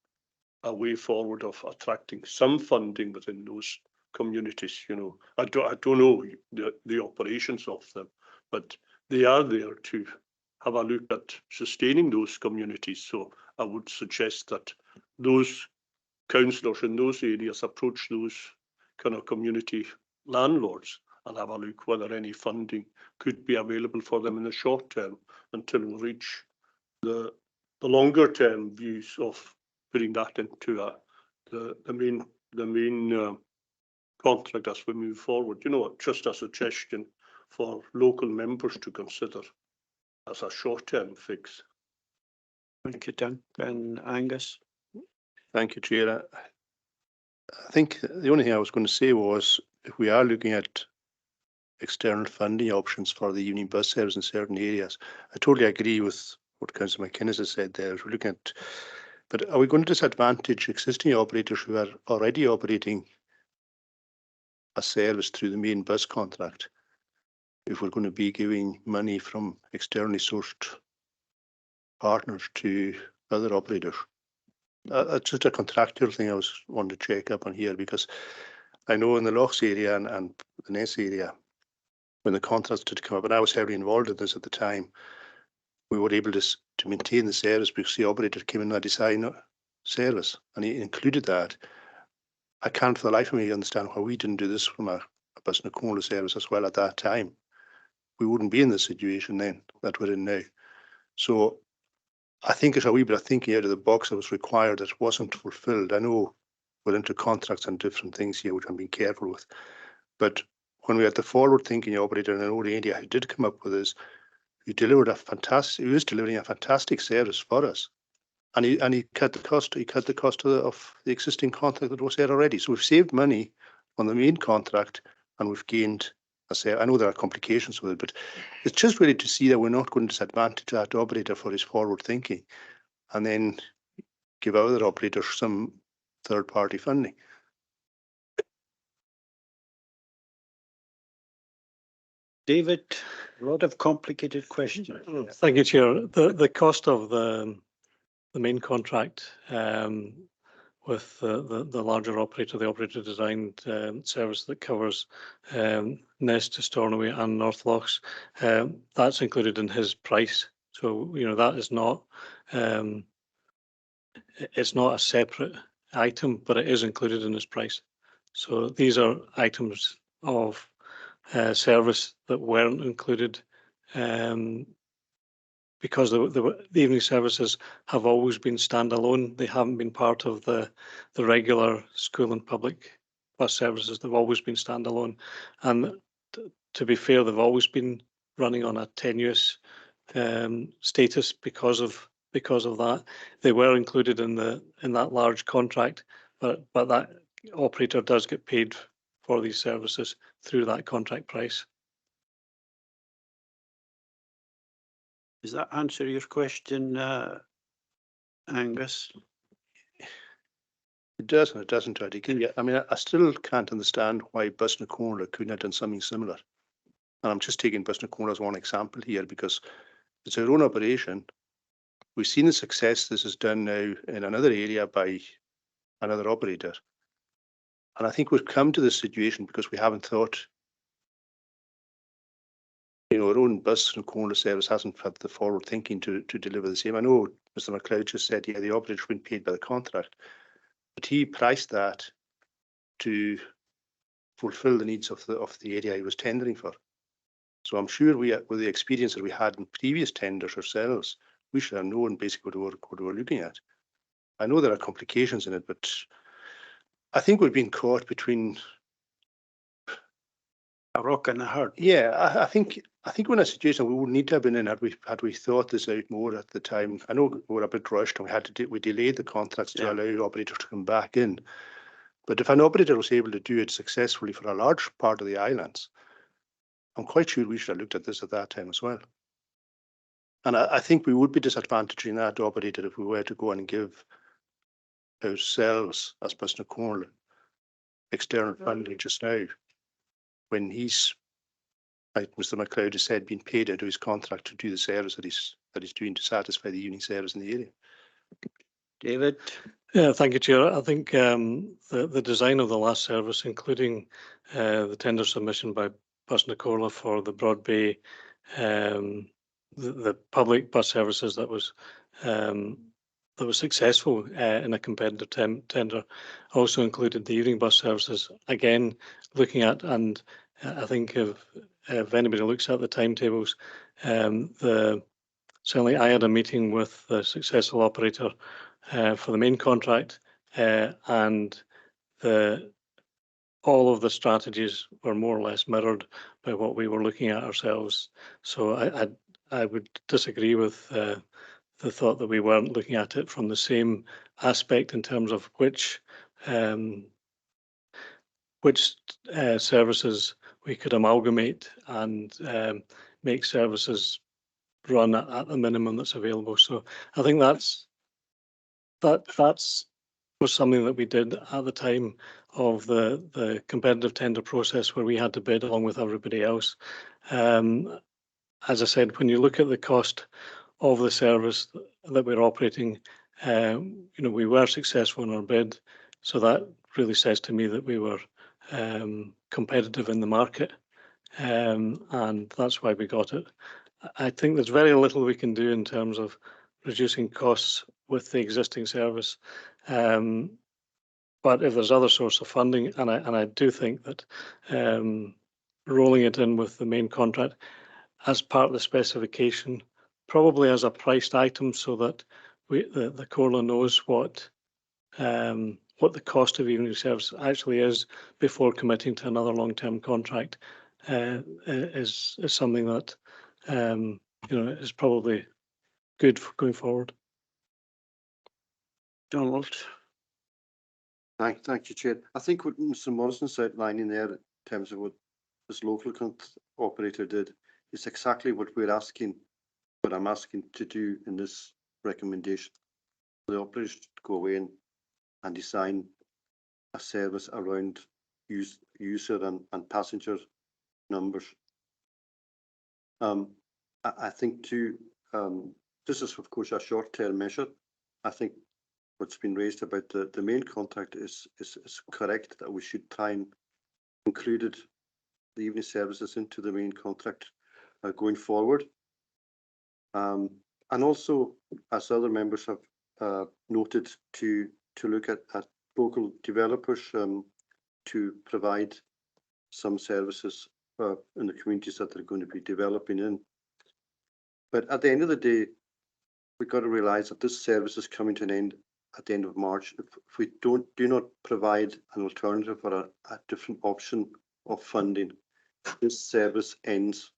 a way forward of attracting some funding within those communities. You know, I don't know the operations of them, but they are there to have a look at sustaining those communities. So I would suggest that those councillors in those areas approach those kind of community landlords and have a look whether any funding could be available for them in the short term until we reach the longer term views of putting that into the main contract as we move forward. You know, just a suggestion for local members to consider as a short-term fix.
Thank you, Duncan. Angus?
Thank you, Chair. I think the only thing I was going to say was, if we are looking at external funding options for the evening bus service in certain areas, I totally agree with what Councillor McInnes has said there. We're looking at, but are we going to disadvantage existing operators who are already operating a service through the main bus contract if we're going to be giving money from externally sourced partners to other operators? That's just a contractual thing I was wanting to check up on here, because I know in the Lochs area and the Ness area, when the contracts did come up, and I was heavily involved in this at the time, we were able to maintain the service because the operator came in a design service and he included that. I can't for the life of me understand why we didn't do this from a bus and a Comhairle service as well at that time. We wouldn't be in this situation then that we're in now. So I think it's a wee bit of thinking out of the box that was required that wasn't fulfilled. I know we're into contracts and different things here, which I'm being careful with. But when we had the forward thinking operator in old India who did come up with this, he delivered a fantastic, he was delivering a fantastic service for us. And he cut the cost, of the existing contract that was there already. So we've saved money on the main contract and we've gained, I know there are complications with it, but it's just really to see that we're not going to disadvantage that operator for his forward thinking and then give other operators some third party funding.
David, a lot of complicated questions.
Thank you, Chair. The cost of the main contract with the larger operator, the operator designed service that covers Nest to Stornoway and North Lochs, that's included in his price. So, you know, that is not, it's not a separate item, but it is included in his price. So these are items of service that weren't included because the evening services have always been standalone. They haven't been part of the regular school and public bus services. They've always been standalone. And to be fair, they've always been running on a tenuous status because of that. They were included in that large contract, but that operator does get paid for these services through that contract price.
Does that answer your question, Angus?
It does and it doesn't, Eddie. I mean, I still can't understand why Comhairle couldn't have done something similar. And I'm just taking Comhairle as one example here because it's our own operation. We've seen the success this is done now in another area by another operator. And I think we've come to this situation because we haven't thought, you know, our own Comhairle service hasn't had the forward thinking to deliver the same. I know Mr. McLeod just said, yeah, the operator's been paid by the contract, but he priced that to fulfill the needs of the area he was tendering for. So I'm sure with the experience that we had in previous tenders ourselves, we should have known basically what we're looking at. I know there are complications in it, but I think we've been caught between
a rock and a hard.
Yeah, I think we're in a situation we would need to have been in had we thought this out more at the time. I know we were a bit rushed and we delayed the contracts to allow operators to come back in. But if an operator was able to do it successfully for a large part of the islands, I'm quite sure we should have looked at this at that time as well. And I think we would be disadvantaging that operator if we were to go and give ourselves as Comhairle external funding just now, when he's, like Mr. McLeod has said, been paid out of his contract to do the service that he's doing to satisfy the evening service in the area.
David?
Yeah, thank you, Chair. I think the design of the last service, including the tender submission by Comhairle for the Broad Bay, the public bus services that was successful in a competitive tender, also included the evening bus services. Again, looking at, and I think if anybody looks at the timetables, certainly I had a meeting with the successful operator for the main contract, and all of the strategies were more or less mirrored by what we were looking at ourselves. So I would disagree with the thought that we weren't looking at it from the same aspect in terms of which services we could amalgamate and make services run at the minimum that's available. So I think that's was something that we did at the time of the competitive tender process, where we had to bid along with everybody else. As I said, when you look at the cost of the service that we're operating, you know, we were successful in our bid, so that really says to me that we were competitive in the market, and that's why we got it. I think there's very little we can do in terms of reducing costs with the existing service, but if there's other source of funding, and I do think that rolling it in with the main contract as part of the specification probably as a priced item so that the Comhairle knows what the cost of evening service actually is before committing to another long-term contract is something that is probably good for going forward.
Donald.
Thank you, Chair. I think what Mr. Morrison's outlining there in terms of what this local operator did is exactly what we're asking, what I'm asking to do in this recommendation. The operators should go away and design a service around user and passenger numbers. I think too, this is of course a short-term measure. I think what's been raised about the main contract is correct, that we should try and include the evening services into the main contract going forward. And also, as other members have noted, to look at local developers to provide some services in the communities that they're going to be developing in. But at the end of the day, we've got to realise that this service is coming to an end at the end of March. If we do not provide an alternative or a different option of funding, this service ends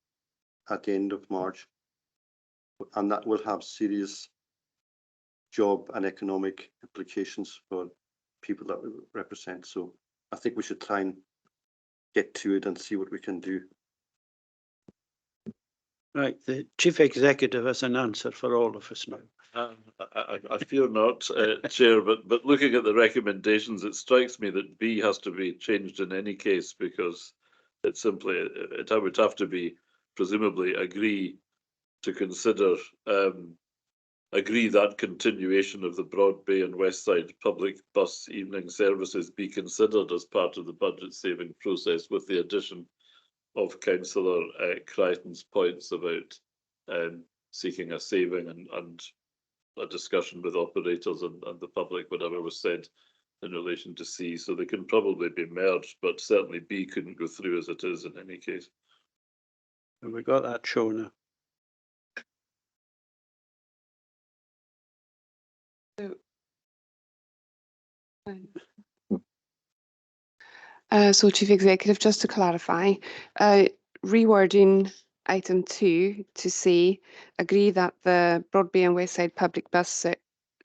at the end of March, and that will have serious job and economic implications for people that we represent. So I think we should try and get to it and see what we can do.
Right, the Chief Executive has an answer for all of us now.
I fear not, Chair, but looking at the recommendations, it strikes me that B has to be changed in any case, because it simply, it would have to be presumably agree to consider, agree that continuation of the Broad Bay and West Side public bus evening services be considered as part of the budget saving process, with the addition of Councillor Crichton's points about seeking a saving and a discussion with operators and the public, whatever was said in relation to C. So they can probably be merged, but certainly B couldn't go through as it is in any case.
And we got that shown.
So Chief Executive, just to clarify, rewording item 2 to say, agree that the Broad Bay and West Side public bus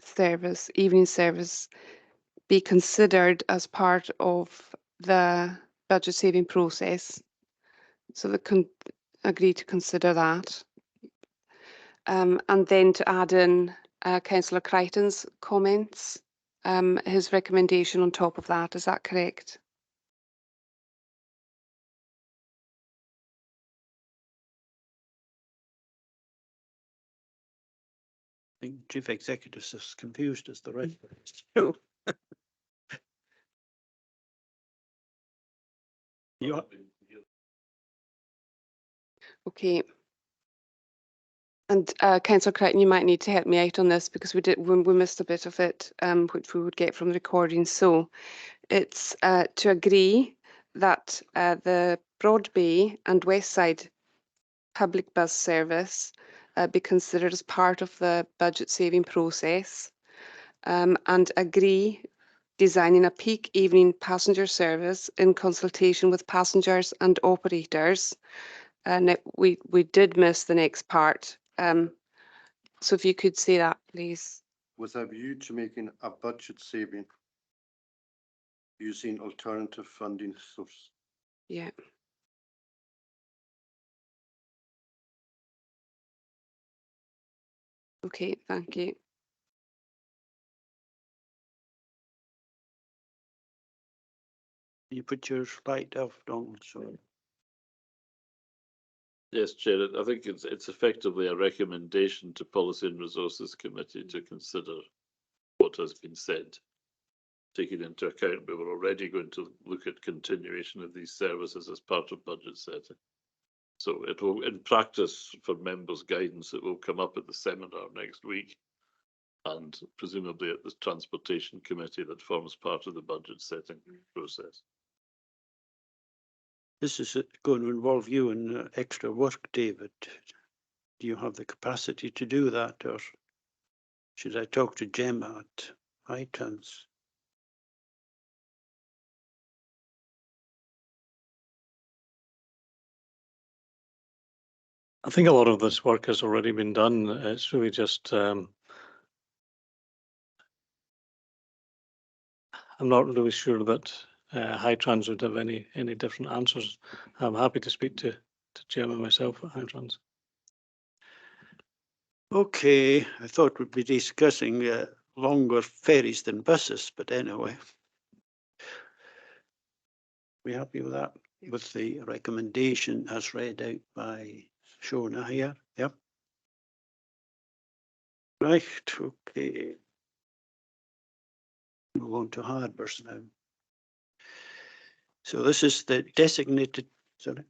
service, evening service, be considered as part of the budget saving process. So they agree to consider that. And then to add in Councillor Crichton's comments, his recommendation on top of that, is that correct?
I think Chief Executive is as confused as the rest of us.
Okay. And Councillor Crichton, you might need to help me out on this, because we missed a bit of it, which we would get from the recording. So it's to agree that the Broad Bay and West Side public bus service be considered as part of the budget saving process, and agree designing a peak evening passenger service in consultation with passengers and operators. And we did miss the next part. So if you could say that, please.
With a view to making a budget saving using alternative funding source.
Yeah. Okay, thank you.
You put your light off, Donald. Sorry.
Yes, Chair, I think it's effectively a recommendation to Policy and Resources Committee to consider what has been said. Taking into account we were already going to look at continuation of these services as part of budget setting. So it will, in practice, for members' guidance, it will come up at the seminar next week, and presumably at the Transportation Committee that forms part of the budget setting process.
This is going to involve you in extra work, David. Do you have the capacity to do that, or should I talk to Gemma at Hightrans?
I think a lot of this work has already been done. It's really just, I'm not really sure that Hightrans would have any different answers. I'm happy to speak to Gemma myself at Hightrans.
Okay, I thought we'd be discussing longer ferries than buses, but anyway. We happy with that? With the recommendation as read out by Shona here? Yep. Right, okay. Move on to harbours now. So this is the designated, sorry.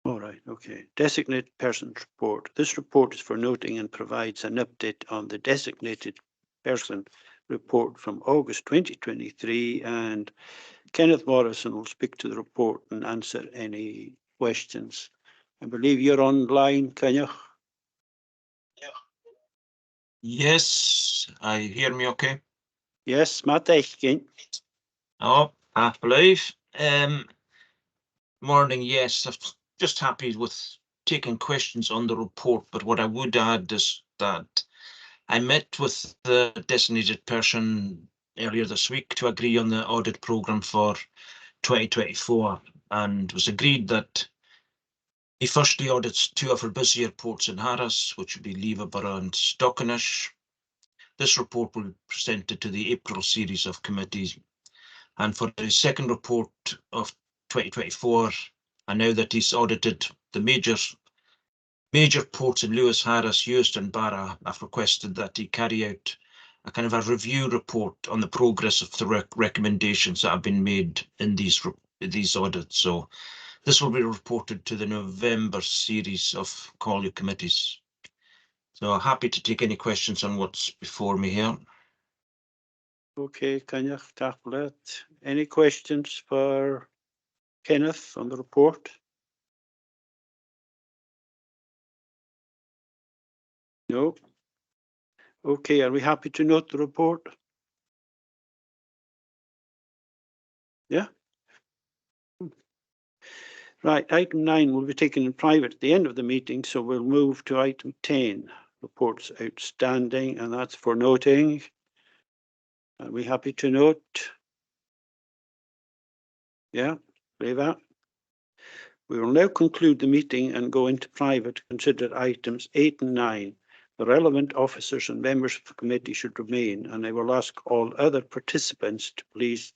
All right, okay. Designated persons report. This report is for noting and provides an update on the designated person report from August 2023, and Kenneth Morrison will speak to the report and answer any questions. I believe you're online, can you?
Yes, I hear me okay?
Yes, Matt Eichkin.
Oh, I believe. Morning, yes, I'm just happy with taking questions on the report, but what I would add is that I met with the designated person earlier this week to agree on the audit programme for 2024, and it was agreed that he firstly audits 2 of our busier ports in Harris, which would be Leverborough and Stockenish. This report will be presented to the April series of committees. And for his second report of 2024, and now that he's audited the major ports in Lewis, Harris, Euston and Barra, I've requested that he carry out a kind of a review report on the progress of the recommendations that have been made in these audits. So this will be reported to the November series of Collier committees. So happy to take any questions on what's before me here.
Okay, can you tackle it? Any questions for Kenneth on the report? No. Okay, are we happy to note the report? Yeah. Right, item 9 will be taken in private at the end of the meeting, so we'll move to item 10, reports outstanding, and that's for noting. Are we happy to note? Yeah, leave that. We will now conclude the meeting and go into private to consider items 8 and 9. The relevant officers and members of the committee should remain, and I will ask all other participants to please